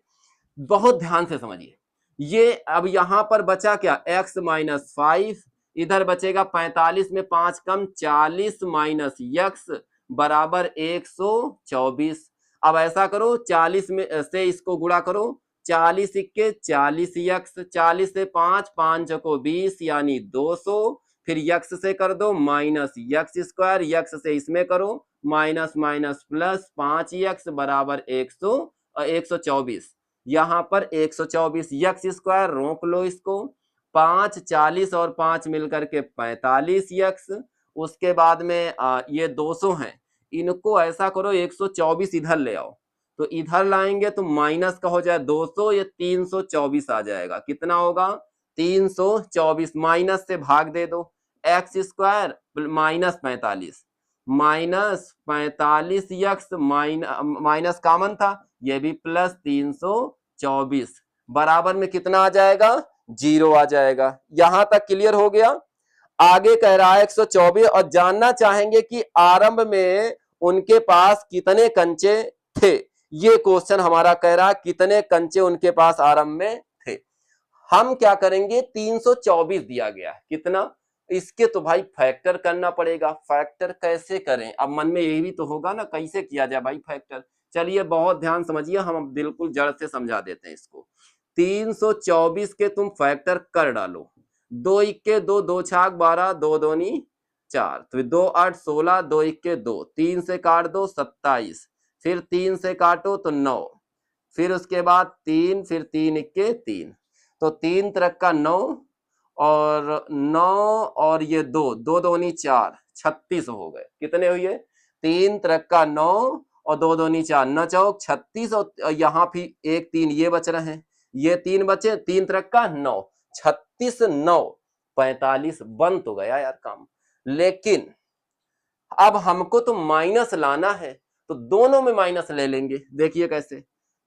बहुत ध्यान से समझिए। ये अब यहां पर बचा क्या, x माइनस 5, इधर बचेगा 45 में 5 कम 40 माइनस x बराबर 124। अब ऐसा करो 40 में से इसको गुणा करो, 40 इक्के 40 x, 40 से 5 को 20 यानी 200, फिर x से कर दो माइनस x स्क्वायर, x से इसमें करो माइनस माइनस प्लस 5x बराबर 124। यहाँ पर 124 x स्क्वायर रोक लो इसको, 5 40 और 5 मिलकर के 45 x, उसके बाद में ये 200 हैं, इनको ऐसा करो 124 इधर ले आओ, तो इधर लाएंगे तो माइनस का हो जाए 200, ये 324 आ जाएगा। कितना होगा 324, माइनस से भाग दे दो, x square minus 45 minus 45 x minus common था, ये भी प्लस 324 बराबर में कितना आ जाएगा 0 आ जाएगा। यहां तक क्लियर हो गया। आगे कह रहा है 124 और जानना चाहेंगे कि आरंभ में उनके पास कितने कंचे थे। ये क्वेश्चन हमारा कह रहा है कितने कंचे उनके पास आरंभ में थे। हम क्या करेंगे 324 दिया गया है, कितना, इसके तो भाई फैक्टर करना पड़ेगा। फैक्टर कैसे करें, अब मन में यही भी तो होगा ना कैसे किया जाए भाई फैक्टर। चलिए बहुत ध्यान समझिए, हम बिल्कुल जड़ से समझा देते हैं इसको। 324 के तुम फैक्टर कर डालो, 2 इक्के 2, 2 छाक 12, 2 दूनी 4, तो 2 8 16, 2 इक्के 2, 3 से काट दो 27, फिर 3 से काटो तो 9, फिर उसके बाद 3, फिर 3 इक्के 3, तो 3 त्रिक का 9 और 9 और ये 2, 2 दूनी 4, 36 हो गए। कितने हुए 3 त्रिक का 9 और 2 दूनी 4, 9 चौक 36, और यहाँ भी एक 3 ये बच रहे हैं, ये 3 बचे, 3 त्रिक का 9, 36 9 45 बन तो गया यार काम। लेकिन अब हमको तो माइनस लाना है, तो दोनों में माइनस ले लेंगे। देखिए कैसे,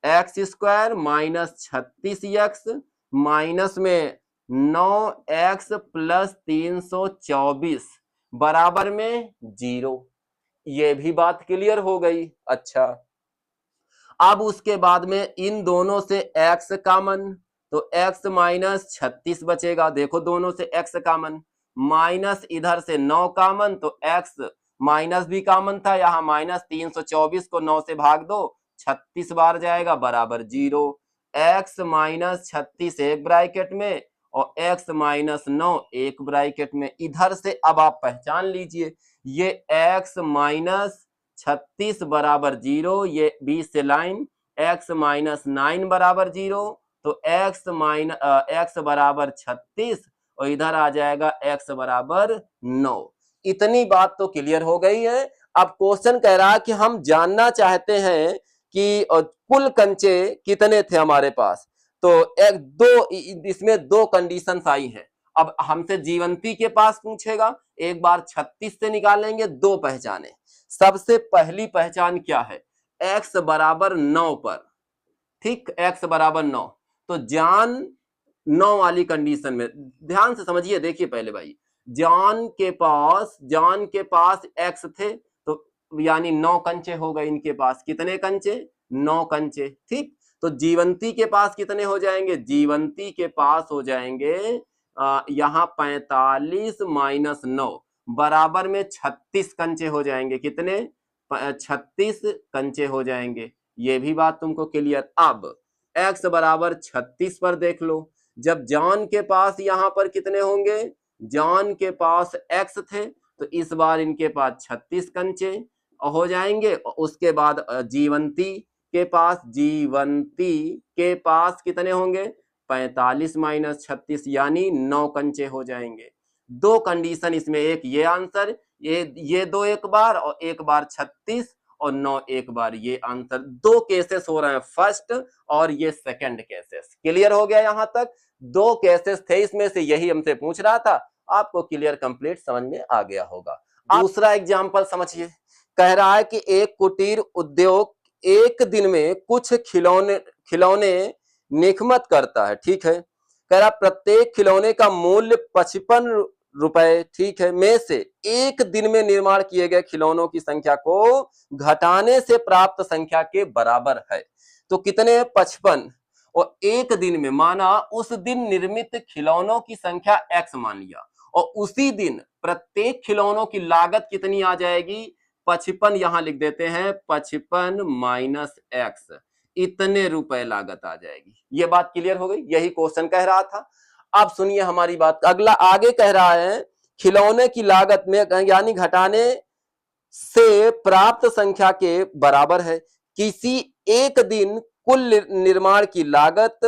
x square minus 36x minus में 9x प्लस 324 बराबर में 0। ये भी बात क्लियर हो गई। अच्छा, अब उसके बाद में इन दोनों से x कॉमन, तो x माइनस 36 बचेगा। देखो दोनों से x कॉमन, माइनस इधर से 9 कॉमन, तो x माइनस भी कॉमन था, यहाँ माइनस 324 को 9 से भाग दो, 36 बार जाएगा बराबर 0। x माइनस 36 एक ब्रैकेट में और x माइनस 9 एक ब्रैकेट में। इधर से अब आप पहचान लीजिए, ये x माइनस 36 बराबर 0, ये 20 से लाइन, x माइनस 9 बराबर 0, तो x बराबर 36 और इधर आ जाएगा x बराबर 9। इतनी बात तो क्लियर हो गई है। अब क्वेश्चन कह रहा है कि हम जानना चाहते हैं कि कुल कंचे कितने थे हमारे पास। तो एक दो इसमें 2 कंडीशंस आई हैं। अब हमसे जीवंती के पास पूछेगा, एक बार 36 से निकालेंगे 2 पहचाने। सबसे पहली पहचान क्या है, x बराबर 9 पर, ठीक, x बराबर 9, तो जान 9 वाली कंडीशन में ध्यान से समझिए। देखिए पहले भाई, जान के पास x थे, तो यानी 9 कंचे हो गए इनके पास। कितने कंचे 9 कंचे, ठीक। तो जीवंती के पास कितने हो जाएंगे, जीवंती के पास हो जाएंगे यहाँ 45 माइनस 9 बराबर में 36 कंचे हो जाएंगे। कितने 36 कंचे हो जाएंगे। ये भी बात तुमको क्लियर। अब x बराबर 36 पर देख लो, जब जॉन के पास यहाँ पर कितने होंगे, जॉन के पास x थे, तो इस बार इनके पास 36 कंचे हो जाएंगे। उसके बाद जीवंती के पास कितने होंगे, 45 माइनस 36 यानी 9 कंचे हो जाएंगे। 2 कंडीशन इसमें, एक ये आंसर, ये 2 एक बार और एक बार 36 और 9 एक बार, ये आंसर। 2 केसेस हो रहे हैं, फर्स्ट और ये सेकंड केसेस। क्लियर हो गया यहाँ तक। 2 केसेस थे इसमें से, यही हमसे पूछ रहा था। आपको क्लियर कंप्लीट समझ में आ गया होगा। दूसरा एग्जांपल समझिए, कह रहा है कि एक कुटीर उद्योग एक दिन में कुछ खिलौने निर्मित करता है, ठीक है। कह रहा प्रत्येक खिलौने का मूल्य 55 रुपए, ठीक है, में से एक दिन में निर्माण किए गए खिलौनों की संख्या को घटाने से प्राप्त संख्या के बराबर है। तो कितने 55, और एक दिन में माना उस दिन निर्मित खिलौनों की संख्या x मान लिया और उसी दिन प्रत्येक खिलौनों की लागत कितनी आ जाएगी 55 यहां लिख देते हैं 55 माइनस x इतने रुपए लागत आ जाएगी। ये बात क्लियर हो गई, यही क्वेश्चन कह रहा था। अब सुनिए हमारी बात, अगला आगे कह रहा है खिलौने की लागत में यानी घटाने से प्राप्त संख्या के बराबर है किसी एक दिन कुल निर्माण की लागत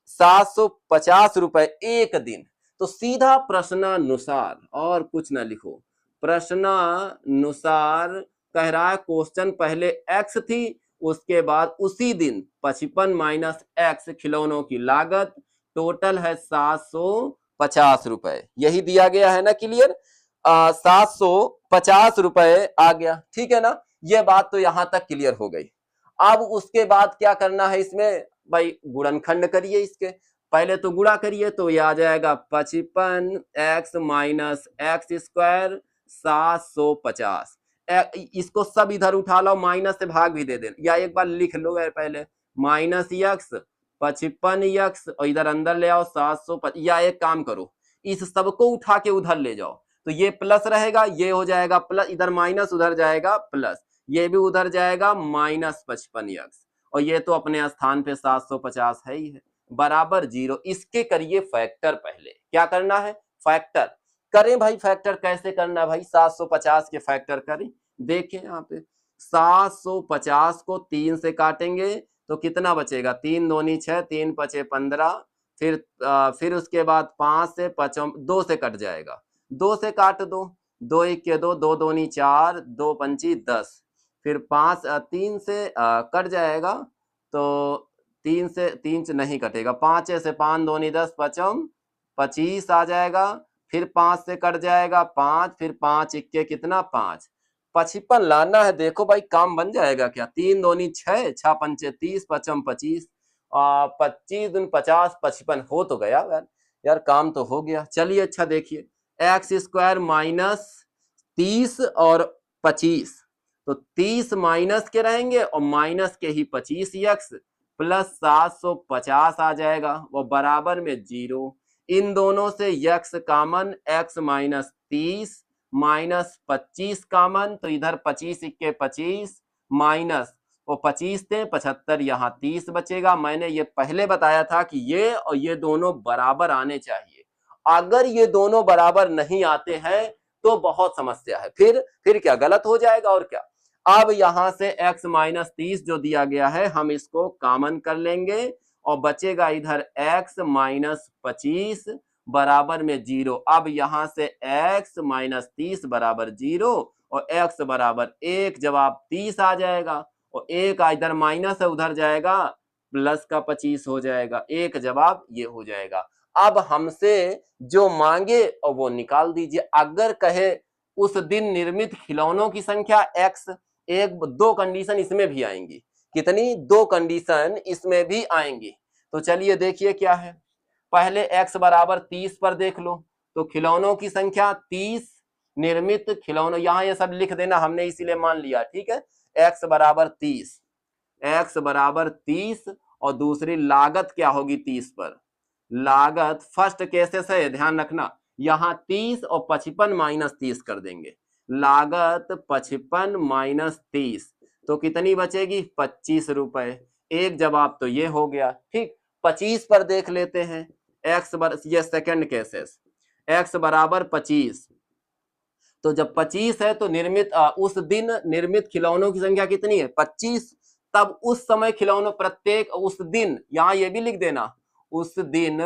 750 रुपए एक दिन। तो सीधा प्रश्नानुसार और कुछ ना लिखो, प्रश्नानुसार कह रहा है क्वेश्चन पहले x थी उसके बाद उसी दिन 55 माइनस x खिलौनों की लागत टोटल है 750 रुपए, यही दिया गया है ना क्लियर। 750 रुपए आ गया, ठीक है ना। ये बात तो यहां तक क्लियर हो गई। अब उसके बाद क्या करना है इसमें भाई, गुणनखंड करिए, इसके पहले तो गुणा करिए तो ये आ जाएगा 55 x माइनस एक्स स्क्वायर 750। इसको सब इधर उठा लो, माइनस से भाग भी दे देना या एक बार लिख लो पहले माइनस x 55 x और इधर अंदर ले आओ 750, या एक काम करो इस सबको उठा के उधर ले जाओ तो ये प्लस रहेगा, ये हो जाएगा प्लस, इधर माइनस उधर जाएगा प्लस, ये भी उधर जाएगा माइनस 55x और ये तो अपने स्थान पे 750 है ही है बराबर 0। इसके करिए फैक्टर, पहले क्या करना है फैक्टर करें भाई। फैक्टर कैसे करना है भाई, 750 के फैक्टर करें। देखें यहाँ पे 750 को 3 से काटेंगे तो कितना बचेगा, 3 दूनी 6, 3 पचे 15, फिर उसके बाद 5 से 2 से कट जाएगा, 2 से काट दो, 2 1 के 2, 2 दूनी 4, 2 पंची 10, फिर 5 3 से कट जाएगा तो 3 से 3 से नहीं कटेगा, 5 से 5 दूनी 10 पचम 25 आ जाएगा, फिर 5 से कट जाएगा 5, फिर 5 इक्के कितना 5, 55 लाना है। देखो भाई काम बन जाएगा क्या, 3 दूनी 6, 6 पंचे 30, पचम 25, 25 दूनी 50, 55 हो तो गया यार काम तो हो गया। चलिए अच्छा देखिए एक्स स्क्वायर माइनस 30 और 25, तो 30 माइनस के रहेंगे और माइनस के ही 25 एक्स प्लस 750 आ जाएगा वो बराबर में 0। इन दोनों से x common, x minus 30 minus 25 common, तो इधर 25 इक्के 25 माइनस वो 25 थे 75, यहाँ 30 बचेगा। मैंने ये पहले बताया था कि ये और ये दोनों बराबर आने चाहिए, अगर ये दोनों बराबर नहीं आते हैं तो बहुत समस्या है, फिर क्या गलत हो जाएगा और क्या। अब यहां से x माइनस 30 जो दिया गया है हम इसको कॉमन कर लेंगे और बचेगा इधर x माइनस 25 बराबर में 0। अब यहां से x माइनस 30 बराबर 0 और x बराबर 1, जवाब 30 आ जाएगा और 1 इधर माइनस है उधर जाएगा प्लस का 25 हो जाएगा, 1 जवाब ये हो जाएगा। अब हमसे जो मांगे और वो निकाल दीजिए। अगर कहे उस दिन निर्मित खिलौनों की संख्या x, एक दो कंडीशन इसमें भी आएंगी, कितनी, 2 कंडीशन इसमें भी आएंगी। तो चलिए देखिए क्या है, पहले x बराबर 30 पर देख लो, तो खिलौनों की संख्या 30, निर्मित खिलौनों, यहां ये सब लिख देना हमने इसीलिए मान लिया, ठीक है। x बराबर 30, x बराबर 30 और दूसरी लागत क्या होगी 30 पर, लागत फर्स्ट केसेस है ध्यान रखना, यहां 30 और 55 माइनस 30 कर देंगे, लागत 55 माइनस 30 तो कितनी बचेगी 25 रुपए, एक जवाब तो ये हो गया। ठीक 25 पर देख लेते हैं, ये सेकंड केसेस, x बराबर 25, तो जब 25 है तो निर्मित उस दिन निर्मित खिलौनों की संख्या कितनी है 25, तब उस समय खिलौनों प्रत्येक उस दिन, यहां ये भी लिख देना, उस दिन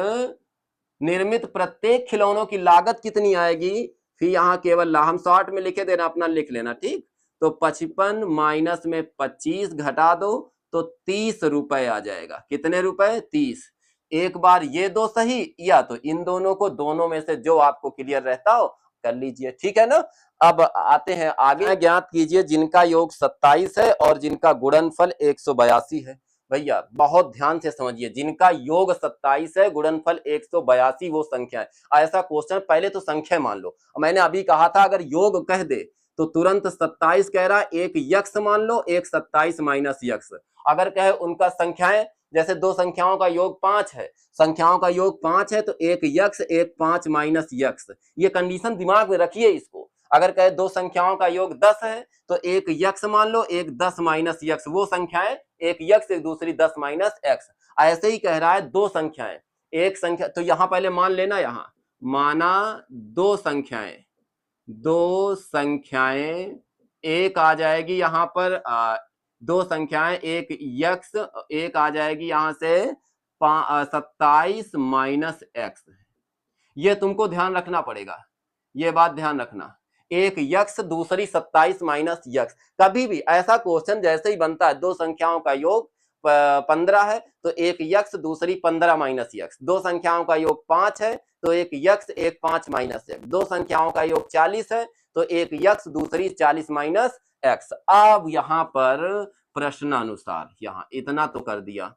निर्मित प्रत्येक खिलौनों की लागत कितनी आएगी, फिर यहाँ केवल हम शॉर्ट में लिखे देना, अपना लिख लेना, ठीक। तो 55 माइनस में 25 घटा दो तो 30 रुपए आ जाएगा, कितने रुपए 30। एक बार ये दो सही या तो इन दोनों को, दोनों में से जो आपको क्लियर रहता हो कर लीजिए, ठीक है ना। अब आते हैं आगे, ज्ञात कीजिए जिनका योग 27 है और जिनका गुणनफल 182 है। भैया बहुत ध्यान से समझिए, जिनका योग 27 है गुणनफल 182 वो संख्या है। ऐसा क्वेश्चन पहले तो संख्या मान लो, मैंने अभी कहा था अगर योग कह दे तो तुरंत 27 कह रहा है, एक यक्ष मान लो, एक 27 माइनस यक्ष। अगर कहे उनका संख्याएं जैसे दो संख्याओं का योग 5 है, संख्याओं का योग 5 है तो एक यक्स एक 5 माइनस यक्स, ये कंडीशन दिमाग में रखिए इसको। अगर कहे दो संख्याओं का योग 10 है तो एक यक्स मान लो एक 10 माइनस यक्स, वो संख्याएं एक यक्स एक दूसरी 10 माइनस एक्स। ऐसे ही कह रहा है दो संख्याएं, एक संख्या तो यहां पहले मान लेना, यहां माना दो संख्याएं एक आ जाएगी यहां पर दो संख्याएं एक यक्स, एक आ जाएगी यहां से 27 माइनस एक्स। ये तुमको ध्यान रखना पड़ेगा, ये बात ध्यान रखना, एक यक्स दूसरी 27 माइनस यक्स। कभी भी ऐसा क्वेश्चन जैसे ही बनता है दो संख्याओं का योग 15 है तो एक यक्स दूसरी 15 माइनस यक्स, दो संख्याओं का योग 5 है तो एक यक्स एक 5 माइनस एक्स, दो संख्याओं का योग 40 है तो एक यक्स दूसरी 40 माइनस एक्स। अब यहां पर प्रश्नानुसार, यहां इतना तो कर दिया,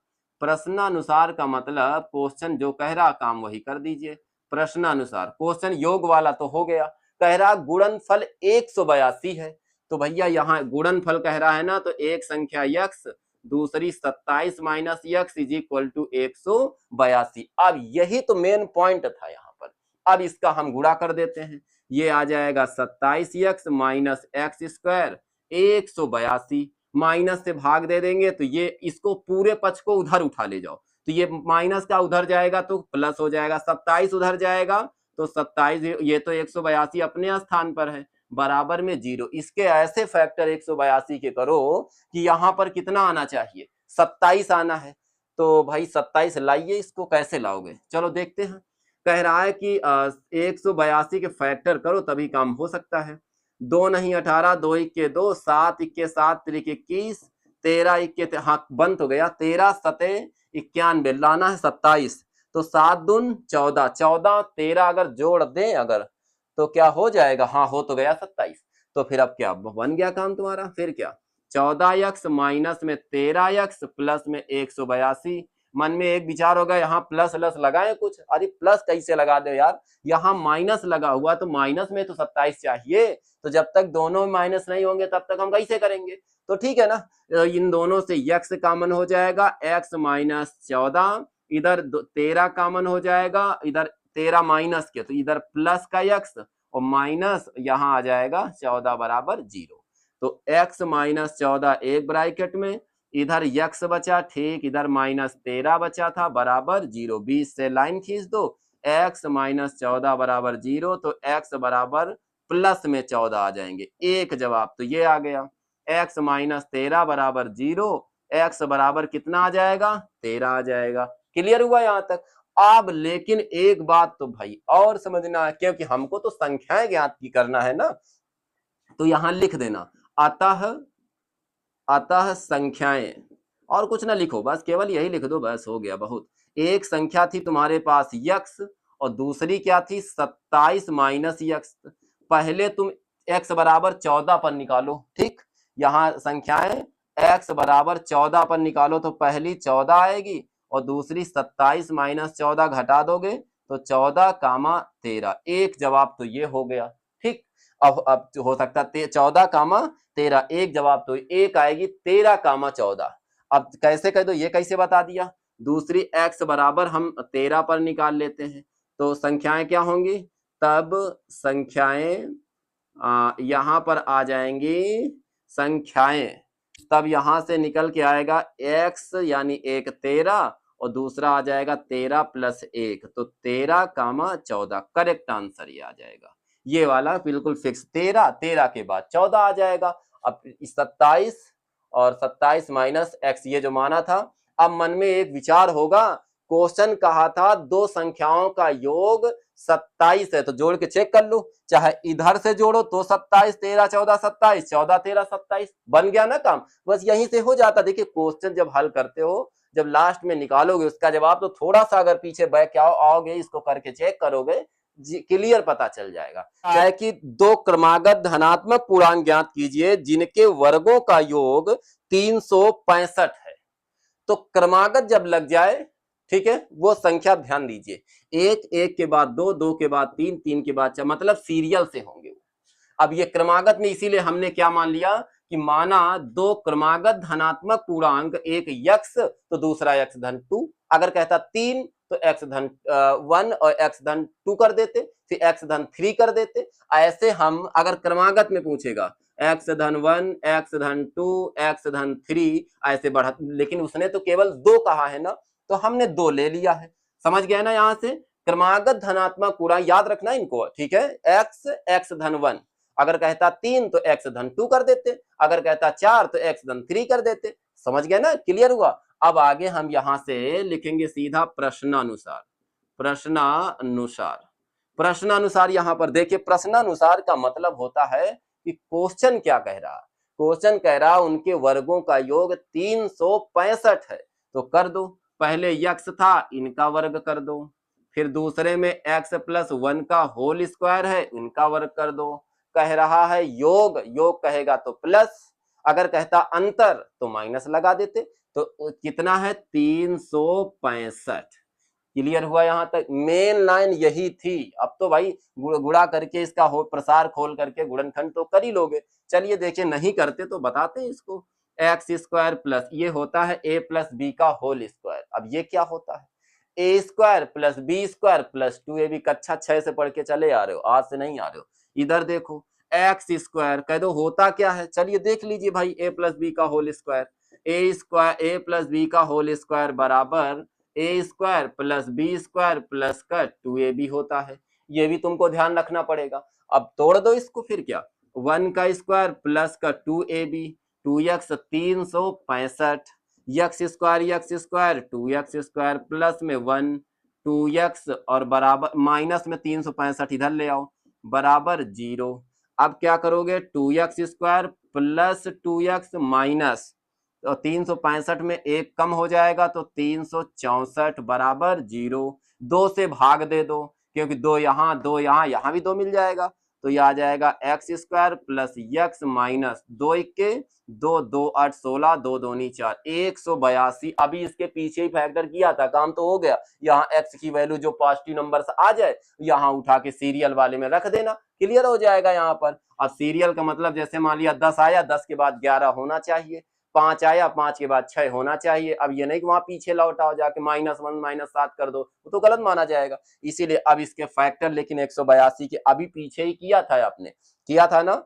प्रश्नानुसार का मतलब क्वेश्चन जो कह रहा काम वही कर दीजिए। प्रश्नानुसार क्वेश्चन योग वाला तो हो गया, कह रहा गुणनफल 182 है तो भैया यहाँ गुणनफल कह रहा है ना, तो एक संख्या यक्स दूसरी 27 minus x is equal to 182। अब यही तो मेन पॉइंट था यहाँ पर। अब इसका हम गुणा कर देते हैं, ये आ जाएगा 27 x minus x square 182, minus से भाग दे देंगे तो ये इसको पूरे पक्ष को उधर उठा ले जाओ तो ये माइनस का उधर जाएगा तो प्लस हो जाएगा, 27 उधर जाएगा तो 27, ये तो 182 अपने स्थान पर है बराबर में 0। इसके ऐसे फैक्टर 182 के करो कि यहां पर कितना आना चाहिए, 27 आना है। तो भाई 27 लाइए, इसको कैसे लाओगे, चलो देखते हैं। कह रहा है कि 182 के फैक्टर करो तभी काम हो सकता है। 2 नहीं 18, 2 इक्के 2, 7 इक्के 7, त्रिक 21, 13 इक्के हाँ बन तो गया, 13 सते 91, लाना है 27 तो 7 दून 14, 14 13 अगर जोड़ दें अगर तो क्या हो जाएगा, हाँ हो तो गया 27। तो फिर अब क्या बन गया काम तुम्हारा, फिर क्या 14 यक्स माइनस में 13 यक्स प्लस में 182। मन में एक विचार होगा यहाँ प्लस प्लस लगाए कुछ, अरे प्लस कैसे लगा दो यार, यहाँ माइनस लगा हुआ तो माइनस में तो 27 चाहिए, तो जब तक दोनों में माइनस नहीं होंगे तब तक हम कैसे करेंगे। तो ठीक है ना, इन दोनों से यक्स कॉमन हो जाएगा, एक्स माइनस 14, इधर 13 कॉमन हो जाएगा, इधर 13 माइनस के तो इधर प्लस का यक्स और माइनस यहाँ आ जाएगा 14 बराबर 0। तो x माइनस 14 एक ब्रैकेट में, इधर यक्स बचा ठीक, इधर माइनस 13 बचा था बराबर 0। 20 से लाइन खींच दो, x माइनस 14 बराबर 0 तो x बराबर प्लस में 14 आ जाएंगे, एक जवाब तो ये आ गया। x माइनस 13 बराबर 0, x बराबर कितना आ जाएगा 13 आ जाएगा। क्लियर हुआ यहाँ तक। अब लेकिन एक बात तो भाई और समझना है, क्योंकि हमको तो संख्याएं ज्ञात की करना है ना, तो यहां लिख देना अतः संख्याएं, और कुछ ना लिखो, बस केवल यही लिख दो, बस हो गया बहुत। एक संख्या थी तुम्हारे पास यक्स और दूसरी क्या थी 27 माइनस यक्स। पहले तुम x बराबर 14 पर निकालो, ठीक, यहाँ संख्याएं x बराबर 14 पर निकालो तो पहली 14 आएगी और दूसरी 27 माइनस 14 घटा दोगे तो 14 कामा 13, एक जवाब तो ये हो गया, ठीक। अब हो सकता है 14 कामा 13, एक जवाब तो एक आएगी 13 कामा 14। अब कैसे कह दो, ये कैसे बता दिया, दूसरी x बराबर हम 13 पर निकाल लेते हैं तो संख्याएं क्या होंगी, तब संख्याएं यहां पर आ जाएंगी संख्याएं, तब यहां से निकल के आएगा x यानी एक 13 और दूसरा आ जाएगा 13 प्लस 1 तो 13 कामा 14, करेक्ट आंसर ये आ जाएगा, ये वाला बिल्कुल फिक्स। 13 के बाद 14 आ जाएगा। अब 27 और 27 माइनस एक्स ये जो माना था। अब मन में एक विचार होगा, क्वेश्चन कहा था दो संख्याओं का योग 27 है तो जोड़ के चेक कर लो, चाहे इधर से जोड़ो तो 27 13 14 27, 14 13 27 बन गया ना काम, बस यहीं से हो जाता। देखिए क्वेश्चन जब हल करते हो, जब लास्ट में निकालोगे उसका जवाब तो थोड़ा सा अगर पीछे बैक आओगे, इसको करके चेक करोगे, क्लियर पता चल जाएगा। चाहे कि दो क्रमागत धनात्मक पूर्णांक ज्ञात कीजिए जिनके वर्गों का योग 365 है। तो क्रमागत जब लग जाए, ठीक है, वो संख्या ध्यान दीजिए, एक एक के बाद दो, दो के बाद तीन, तीन के बाद चार, मतलब सीरियल से होंगे। अब ये क्रमागत में इसीलिए हमने क्या मान लिया कि माना दो क्रमागत धनात्मक पूर्णांक, एक x तो दूसरा x धन 2, अगर कहता 3 तो x धन 1 और x धन 2 कर देते, फिर x धन 3 कर देते। ऐसे हम अगर क्रमागत में पूछेगा x धन 1, x धन 2, x धन 3 ऐसे बढ़ा, लेकिन उसने तो केवल 2 कहा है ना, तो हमने 2 ले लिया है। समझ गया ना? यहां से क्रमागत धनात्मक पूर्णांक याद रखना इनको, ठीक है। x धन 1, अगर कहता 3 तो x धन 2 कर देते, अगर कहता 4 तो x धन 3 कर देते। समझ गए ना? क्लियर हुआ? अब आगे हम यहां से लिखेंगे सीधा प्रश्नानुसार। प्रश्नानुसार यहां पर देखिए, प्रश्नानुसार का मतलब होता है कि क्वेश्चन क्या कह रहा। क्वेश्चन कह रहा उनके वर्गों का योग 365 है, तो कर दो। पहले x था, इनका वर्ग कर दो, फिर दूसरे में x प्लस 1 का होल स्क्वायर है, इनका वर्ग कर दो। कह रहा है योग, योग कहेगा तो प्लस, अगर कहता अंतर तो माइनस लगा देते। तो कितना है? 365। क्लियर हुआ? यहां तक मेन लाइन यही थी। अब तो भाई गुणा करके इसका हो प्रसार खोल करके गुणनखंड तो कर ही लोगे। चलिए देखिए, नहीं करते तो बताते हैं इसको। एक्स स्क्वायर प्लस ये होता है a प्लस बी का होल स्क्वायर। अब ये क्या होता है? A square plus b square plus 2ab। कक्षा 6 से पढ़ के चले आ रहे हो, आज से नहीं आ रहे हो। इधर देखो, एक्स स्क्वायर कह दो होता क्या है, चलिए देख लीजिए भाई, a प्लस बी का whole square. A plus b का होल स्क्वायर बराबर a square plus b square plus का 2ab होता है। ये भी तुमको ध्यान रखना पड़ेगा। अब तोड़ दो इसको, फिर क्या, 1 का स्क्वायर प्लस का 2ab, 2x 365, x square 2x square plus में 1 2x और बराबर माइनस में 365 इधर ले आओ, बराबर 0। अब क्या करोगे, 2x square plus 2x minus, तो 365 में एक कम हो जाएगा तो 364 बराबर 0। 2 से भाग दे दो, क्योंकि 2 यहाँ 2 यहाँ, यहाँ भी 2 मिल जाएगा, तो ये आ जाएगा x square plus x minus 2 के 2 2 8 16 2 दूनी 4 182। अभी इसके पीछे ही फैक्टर किया था, काम तो हो गया। यहाँ एक्स की वैल्यू जो पॉजिटिव नंबर से आ जाए यहाँ उठा के सीरियल वाले में रख देना, क्लियर हो जाएगा यहाँ पर। अब सीरियल का मतलब जैसे मान लिया 10 आया, 10 के बाद 11 होना चाहिए, 5 आया, 5 के बाद 6 होना चाहिए। अब ये नहीं कि वहां पीछे लौटाओ जाके -1 -7 कर दो, वो तो गलत माना जाएगा। इसीलिए अब इसके फैक्टर लेकिन 182 के अभी पीछे ही किया था, आपने किया था ना।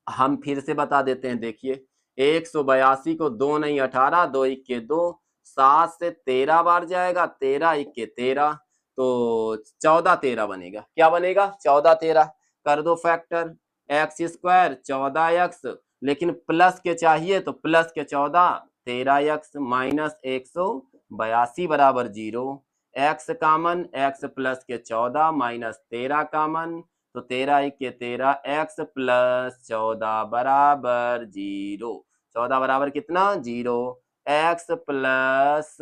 हम फिर से बता देते हैं, देखिए 182 को 2 नहीं 18, 2 1 2, 7 से 13 बार जाएगा, 13 1 13, तो 14 13 बनेगा। क्या बनेगा? 14 13। कर दो फैक्टर, एक्स स्क्वायर 14x, लेकिन प्लस के चाहिए तो प्लस के 14, 13x माइनस 182 बराबर 0। एक्स कामन, एक्स प्लस के 14 माइनस 13 कामन, तो 13 1 13, एक्स प्लस 14 बराबर 0। 14 बराबर कितना? 0। एक्स प्लस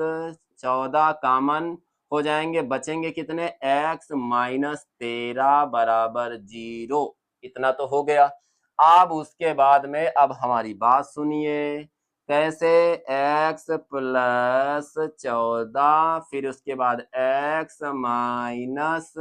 14 कामन हो जाएंगे, बचेंगे कितने? एक्स माइनस 13 बराबर 0। इतना तो हो गया। अब उसके बाद में अब हमारी बात सुनिए, कैसे? एक्स प्लस 14, फिर उसके बाद एक्स माइनस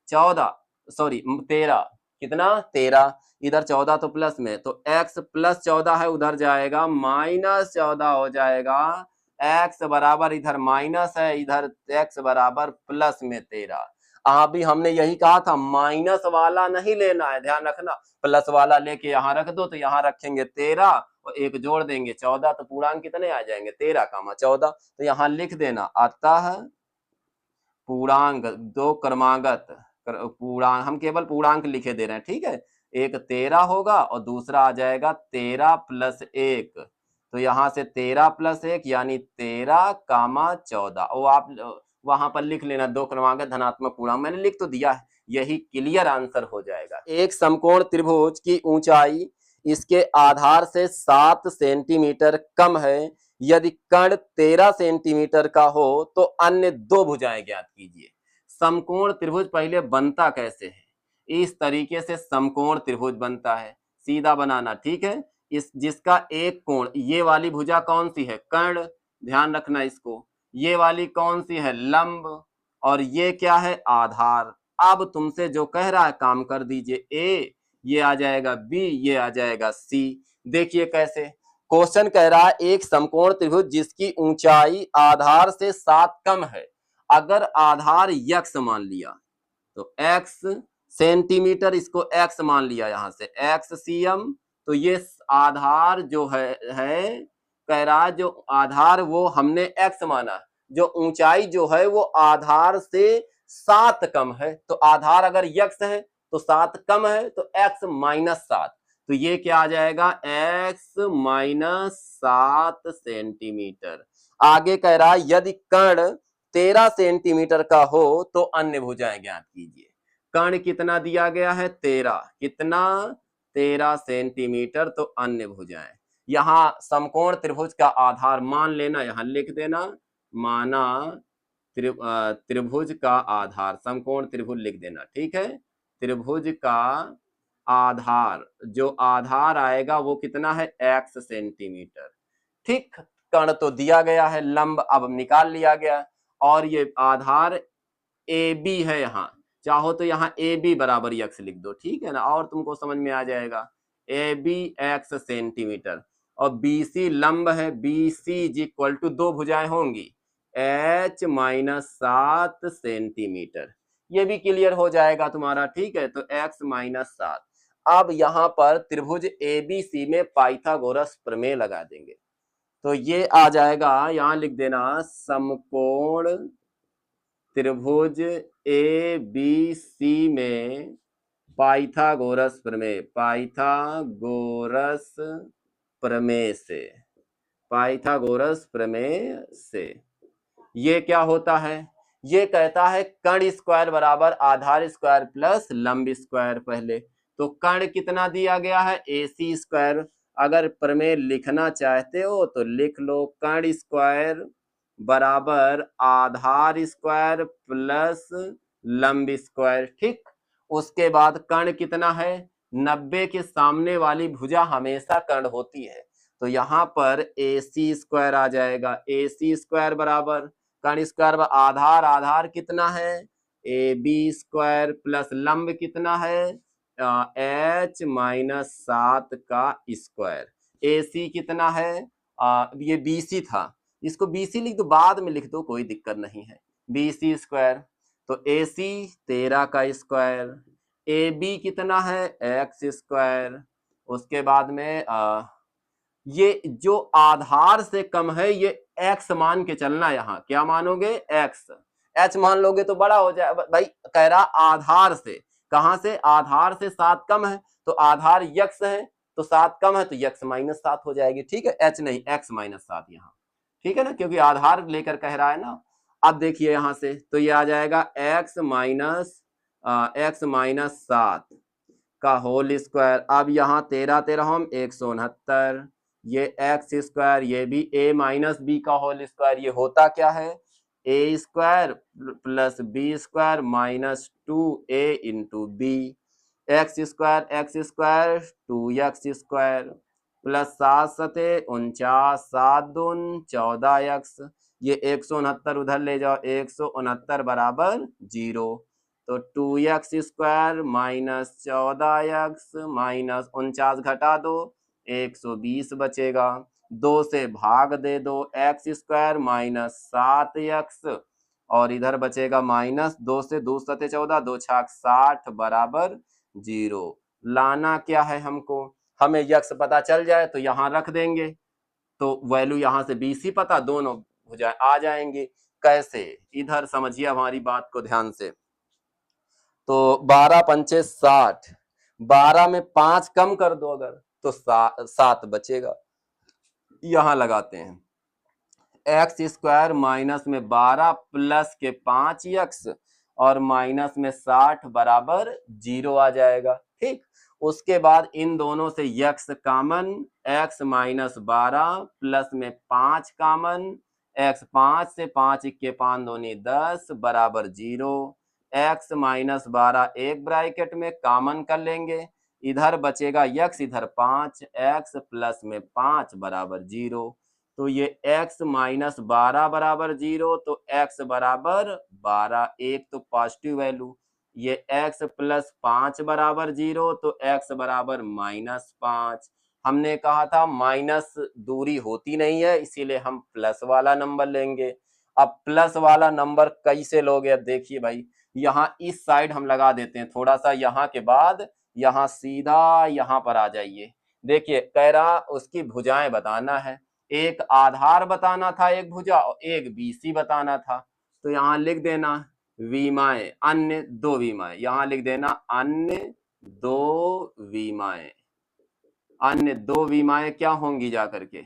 14, सॉरी 13, कितना? 13। इधर 14 तो प्लस में, तो x प्लस 14 है, उधर जाएगा माइनस 14 हो जाएगा। x बराबर इधर माइनस है, इधर x बराबर प्लस में 13। अभी हमने यही कहा था, माइनस वाला नहीं लेना है, ध्यान रखना। प्लस वाला लेके यहाँ रख दो, तो यहाँ रखेंगे 13 और एक जोड़ देंगे 14, तो पूर्णांक कितने आ जाएंगे? 13 कामा 14। तो यहाँ लिख देना, अतः पूर्णांक दो क्रमागत पूर्णांक, हम केवल पूर्णांक लिखे दे रहे हैं, ठीक है। एक 13 होगा और दूसरा आ जाएगा 13 प्लस 1, तो यहाँ से 13 प्लस 1 यानी 13 कामा 14। वो आप वहां पर लिख लेना, दो क्रमागत धनात्मक पूर्णांक, मैंने लिख तो दिया है, यही क्लियर आंसर हो जाएगा। एक समकोण त्रिभुज की ऊंचाई इसके आधार से 7 सेंटीमीटर कम है, यदि कर्ण 13 सेंटीमीटर का हो तो अन्य दो भुजाएं ज्ञात कीजिए। समकोण त्रिभुज पहले बनता कैसे है? इस तरीके से समकोण त्रिभुज बनता है, सीधा बनाना, ठीक है। इस जिसका एक कोण, ये वाली भुजा कौन सी है? कर्ण, ध्यान रखना इसको। ये वाली कौन सी है? लंब। और ये क्या है? आधार। अब तुमसे जो कह रहा है काम कर दीजिए, ए ये आ जाएगा बी, ये आ जाएगा सी। देखिए कैसे क्वेश्चन कह रहा है एक समकोण त्रिभुज जिसकी ऊंचाई आधार से 7 कम है। अगर आधार यक्स मान लिया तो एक्स सेंटीमीटर, इसको एक्स मान लिया यहां से एक्स सीएम, तो ये आधार जो है कह रहा है जो आधार वो हमने एक्स माना, जो ऊंचाई जो है वो आधार से 7 कम है। तो आधार अगर यक्स है तो 7 कम है तो एक्स माइनस 7, तो ये क्या आ जाएगा एक्स माइनस 7 सेंटीमीटर। आगे कह रहा है यदि कर्ण 13 सेंटीमीटर का हो तो अन्य भुजाएं ज्ञात कीजिए। कर्ण कितना दिया गया है 13, कितना 13 सेंटीमीटर, तो अन्य भुजाएं। यहां समकोण त्रिभुज का आधार मान लेना, यहां लिख देना माना त्रिभुज का आधार, समकोण त्रिभुज लिख देना, ठीक है। त्रिभुज का आधार, जो आधार आएगा वो कितना है एक्स सेंटीमीटर, ठीक। कर्ण तो दिया गया है, लंब अब निकाल लिया गया, और ये आधार ए बी है। यहाँ चाहो तो यहाँ ए बी बराबर यक्स लिख दो, ठीक है ना, और तुमको समझ में आ जाएगा। ए बी एक्स सेंटीमीटर और बी सी लंब है, B C is equal to, दो भुजाएं होंगी एच माइनस 7 सेंटीमीटर। ये भी क्लियर हो जाएगा तुम्हारा, ठीक है। तो एक्स माइनस 7। अब यहाँ पर त्रिभुज ए बी सी में पाइथागोरस प्रमेय लगा देंगे, तो ये आ जाएगा, यहां लिख देना समकोण त्रिभुज ए बी सी में पाइथागोरस प्रमेय, पाइथागोरस प्रमेय से, पाइथागोरस प्रमेय से ये क्या होता है, ये कहता है कर्ण स्क्वायर बराबर आधार स्क्वायर प्लस लंब स्क्वायर। पहले तो कर्ण कितना दिया गया है ए सी स्क्वायर, अगर प्रमेय लिखना चाहते हो तो लिख लो कर्ण स्क्वायर बराबर आधार स्क्वायर प्लस लंब स्क्वायर, ठीक। उसके बाद कर्ण कितना है 90 के सामने वाली भुजा हमेशा कर्ण होती है, तो यहाँ पर ए सी स्क्वायर आ जाएगा। ए सी स्क्वायर बराबर कर्ण स्क्वायर आधार, आधार कितना है ए बी स्क्वायर प्लस लंब कितना है एच माइनस 7 का स्क्वायर। ए सी कितना है ये बी सी था, इसको बी सी लिख दो, बाद में लिख दो, कोई दिक्कत नहीं है। बी सी स्क्वायर, तो ए सी 13 का स्क्वायर, ए बी कितना है एक्स स्क्वायर। उसके बाद में ये जो आधार से कम है ये एक्स मान के चलना, यहाँ क्या मानोगे एक्स, एच मान लोगे तो बड़ा हो जाए भाई। कह रहा आधार से, कहां से आधार से 7 कम है, तो आधार यक्स है तो 7 कम है तो यक्स माइनस 7 हो जाएगी, ठीक है, एच नहीं एक्स माइनस 7 यहाँ, ठीक है ना, क्योंकि आधार लेकर कह रहा है ना। अब देखिए यहां से तो ये आ जाएगा एक्स माइनस 7 का होल स्क्वायर। अब यहाँ 13 13 हम 169, ये एक्स स्क्वायर, ये भी ए माइनस बी का होल स्क्वायर, ये होता क्या है a square plus b square minus 2a into b, x square 2x square plus 7 सते 49, 7 दून 14x, ये 169 उधर ले जाओ, 169 बराबर 0, तो 2x square minus 14x minus 49 घटा दो 120 बचेगा, 2 से भाग दे दो, एक्स स्क्वायर माइनस 7x और इधर बचेगा माइनस 2 से 2 सते 14, 2 छाक 60 बराबर 0। लाना क्या है हमको, हमें यक्स पता चल जाए तो यहाँ रख देंगे, तो वैल्यू यहाँ से BC पता, दोनों भुजाएं आ जाएंगे। कैसे, इधर समझिए हमारी बात को ध्यान से। तो 12 पंचे 60, 12 में 5 कम कर दो अगर तो 7 बचेगा। यहां लगाते हैं एक्स स्क्वायर माइनस में 12 प्लस के 5x और माइनस में 60 बराबर 0 आ जाएगा, ठीक। उसके बाद इन दोनों से x common, x minus 12 plus में 5 कॉमन, x 5 से 5 के 5 दूनी 10 बराबर 0, x माइनस 12 एक ब्रैकेट में कॉमन कर लेंगे, इधर बचेगा x, इधर 5, x प्लस में 5 बराबर 0, तो ये x माइनस 12 बराबर 0, तो x बराबर 12, एक तो पॉजिटिव वैल्यू, ये x प्लस 5 बराबर 0, तो x बराबर माइनस 5। हमने कहा था माइनस दूरी होती नहीं है, इसीलिए हम प्लस वाला नंबर लेंगे। अब प्लस वाला नंबर कैसे लोगे? अब देखिए भाई, यहाँ इस साइड हम लगा देते हैं, थोड़ा सा यहाँ के बाद यहाँ सीधा यहाँ पर आ जाइए। देखिए कह रहा उसकी भुजाएं बताना है, एक आधार बताना था एक भुजा और एक बीसी बताना था। तो यहाँ लिख देना विमाएं, अन्य दो विमाएं, यहाँ लिख देना अन्य दो विमाएं। अन्य दो विमाएं क्या होंगी जा करके?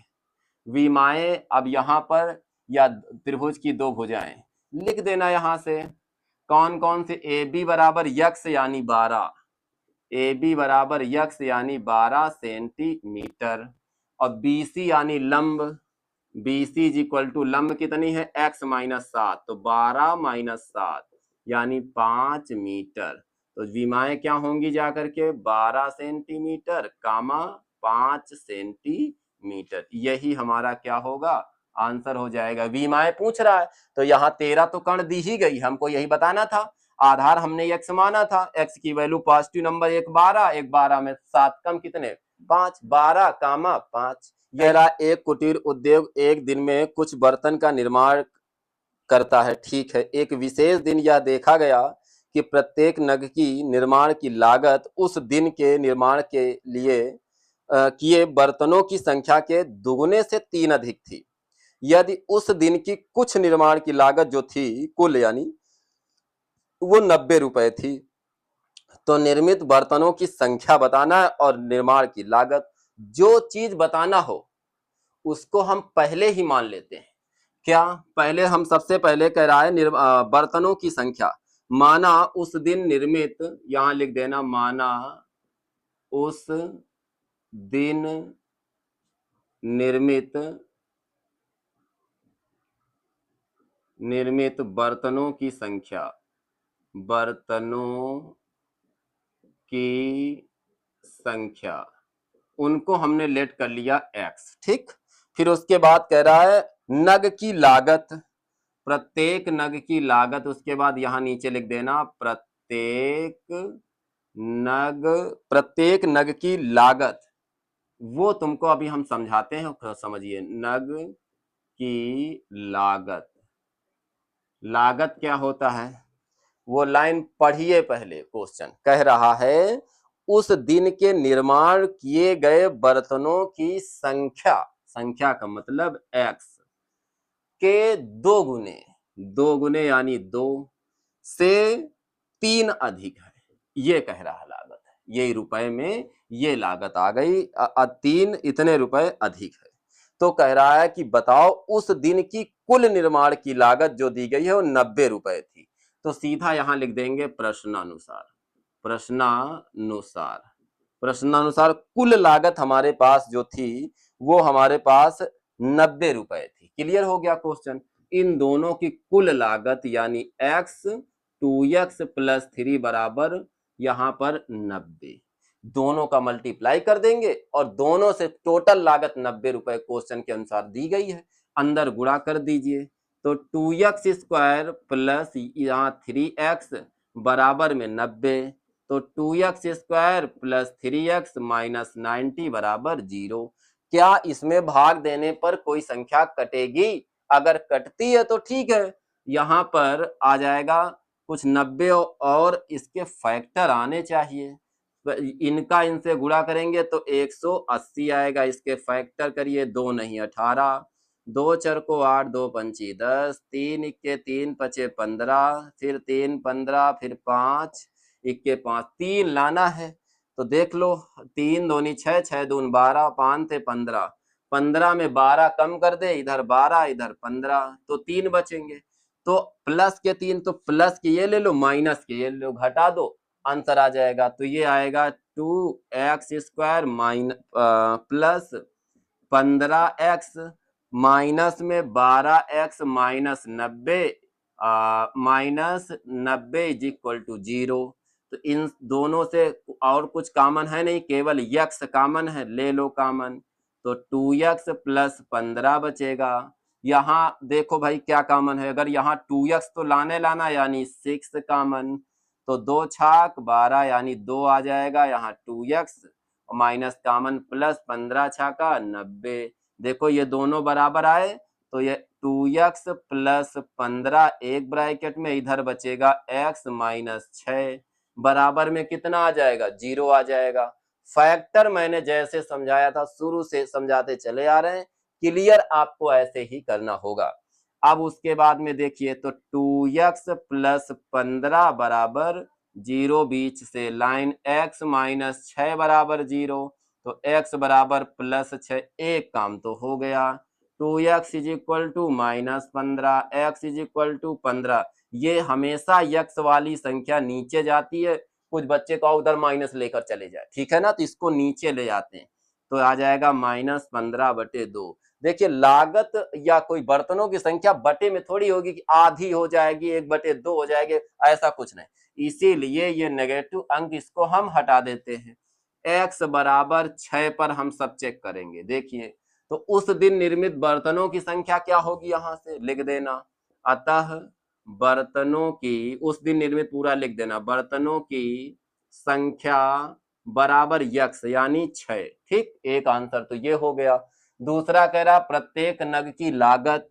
विमाएं अब यहाँ पर या त्रिभुज की दो भुजाएं लिख देना यहाँ से। कौन कौन से? ए बी बराबर यक्स यानी 12, ए बी बराबर यक्स यानी 12 सेंटीमीटर, और बी सी यानी लंब, B C is equal to लंब कितनी है? एक्स माइनस 7, तो 12 माइनस 7 यानी 5 मीटर। तो विमाएं क्या होंगी जाकर के? 12 सेंटीमीटर कामा 5 सेंटीमीटर। यही हमारा क्या होगा? आंसर हो जाएगा। विमाएं पूछ रहा है तो यहाँ 13 तो कर्ण दी ही गई, हमको यही बताना था। आधार हमने एक्स माना था, एक्स की वैल्यू पॉजिटिव नंबर 1 12, 1 12 में 7 कम कितने? 5, 12 कामा 5। यह एक कुटीर उद्योग एक दिन में कुछ बर्तन का निर्माण करता है, ठीक है। एक विशेष दिन यह देखा गया कि प्रत्येक नग की निर्माण की लागत उस दिन के निर्माण के लिए किए बर्तनों की संख्या के दुगुने से 3 अधिक थी। यदि उस दिन की कुछ निर्माण की लागत जो थी कुल यानी वो 90 रुपए थी, तो निर्मित बर्तनों की संख्या बताना है और निर्माण की लागत। जो चीज बताना हो उसको हम पहले ही मान लेते हैं। क्या? पहले हम सबसे पहले कह रहा है बर्तनों की संख्या, माना उस दिन निर्मित, यहां लिख देना माना उस दिन निर्मित बर्तनों की संख्या, बर्तनों की संख्या, उनको हमने लेट कर लिया x, ठीक। फिर उसके बाद कह रहा है नग की लागत, प्रत्येक नग की लागत, उसके बाद यहां नीचे लिख देना प्रत्येक नग की लागत। वो तुमको अभी हम समझाते हैं, समझिए। नग की लागत, लागत क्या होता है? वो लाइन पढ़िए पहले। क्वेश्चन कह रहा है उस दिन के निर्माण किए गए बर्तनों की संख्या, संख्या का मतलब x के दो गुने यानी 2 से 3 अधिक है, ये कह रहा है लागत। यही रुपए में ये लागत आ गई, 3 इतने रुपए अधिक है। तो कह रहा है कि बताओ उस दिन की कुल निर्माण की लागत जो दी गई है वो 90 रुपए थी। तो सीधा यहां लिख देंगे प्रश्नानुसार, प्रश्नानुसार कुल लागत हमारे पास जो थी वो हमारे पास 90 रुपए थी। क्लियर हो गया क्वेश्चन? इन दोनों की कुल लागत यानी x 2x प्लस 3 बराबर यहां पर 90, दोनों का मल्टीप्लाई कर देंगे और दोनों से टोटल लागत 90 रुपए क्वेश्चन के अनुसार दी गई है, अंदर गुणा कर दीजिए। तो 2x स्क्वायर प्लस यहाँ 3x बराबर में 90, तो 2x square plus 3x minus 90 बराबर 0। क्या इसमें भाग देने पर कोई संख्या कटेगी? अगर कटती है तो ठीक है, यहाँ पर आ जाएगा कुछ 90 और इसके फैक्टर आने चाहिए। इनका इनसे गुणा करेंगे तो 180 आएगा, इसके फैक्टर करिए, 2 नहीं 18, 2 चर को 8, 2 पंची 10, 3 इक्के 3 पचे 15, फिर 3 15, फिर 5 इक्के 5, 3 लाना है। तो देख लो 3 दूनी 6, 6 दून 12, 5 थे 15, 15 में 12 कम कर दे, इधर 12 इधर 15, तो 3 बचेंगे। तो प्लस के 3, तो प्लस के ये ले लो, माइनस के ये ले लो, घटा दो, आंसर आ जाएगा। तो ये आएगा 2x square plus 15x minus में 12x minus 90 is equal to 0। तो इन दोनों से और कुछ कॉमन है नहीं, केवल x कॉमन है, ले लो कॉमन, तो 2x प्लस 15 बचेगा। यहाँ देखो भाई क्या कॉमन है, अगर यहाँ 2x तो लाना यानी 6 कॉमन, तो 2 छाक 12 यानी 2 आ जाएगा, यहाँ 2x माइनस कॉमन प्लस 15 छाका 90। देखो ये दोनों बराबर आए तो ये 2x प्लस 15 एक ब्रैकेट में, इधर बचेगा x माइनस 6, बराबर में कितना आ जाएगा 0 आ जाएगा। फैक्टर मैंने जैसे समझाया था शुरू से समझाते चले आ रहे हैं, क्लियर आपको ऐसे ही करना होगा। अब उसके बाद में देखिए तो 2x प्लस 15 बराबर 0, बीच से लाइन x माइनस 6 बराबर 0, तो x बराबर प्लस 6, एक काम तो हो गया। 2x is equal to minus 15, x is equal to 15। ये हमेशा x वाली संख्या नीचे जाती है, कुछ बच्चे को उधर माइनस लेकर चले जाए, ठीक है ना, तो इसको नीचे ले जाते हैं तो आ जाएगा माइनस 15/2। देखिए लागत या कोई बर्तनों की संख्या बटे में थोड़ी होगी कि आधी हो जाएगी 1/2 हो जाएगी, ऐसा कुछ नहीं। इसीलिए ये नेगेटिव अंक इसको हम हटा देते हैं। x बराबर 6 पर हम सब चेक करेंगे। देखिए तो उस दिन निर्मित बर्तनों की संख्या क्या होगी, यहां से लिख देना। अतः बर्तनों की, उस दिन निर्मित पूरा लिख देना, बर्तनों की संख्या बराबर x यानी 6। ठीक, एक आंसर तो ये हो गया। दूसरा कह रहा प्रत्येक नग की लागत,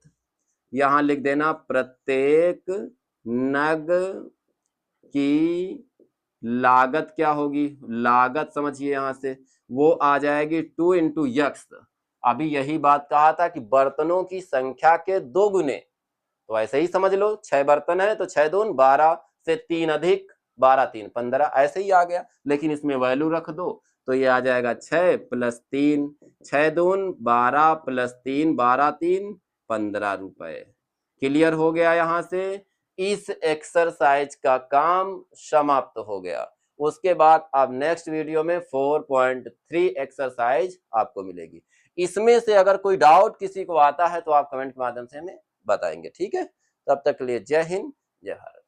यहां लिख देना प्रत्येक नग की लागत क्या होगी, लागत समझिए यहां से वो आ जाएगी 2 इंटू x। अभी यही बात कहा था कि बर्तनों की संख्या के 2 गुने, तो ऐसे ही समझ लो 6 बर्तन है तो 6 दून 12 से 3 अधिक 12 3 15, ऐसे ही आ गया, लेकिन इसमें वैल्यू रख दो तो ये आ जाएगा 6 प्लस 3, 6 दून 12 प्लस 3 12 3 15 रुपए। क्लियर हो गया, यहां से इस एक्सरसाइज का काम समाप्त हो गया। उसके बाद अब नेक्स्ट वीडियो में 4.3 एक्सरसाइज आपको मिलेगी। इसमें से अगर कोई डाउट किसी को आता है तो आप कमेंट के माध्यम से हमें बताएंगे, ठीक है। तब तक के लिए जय हिंद जय भारत।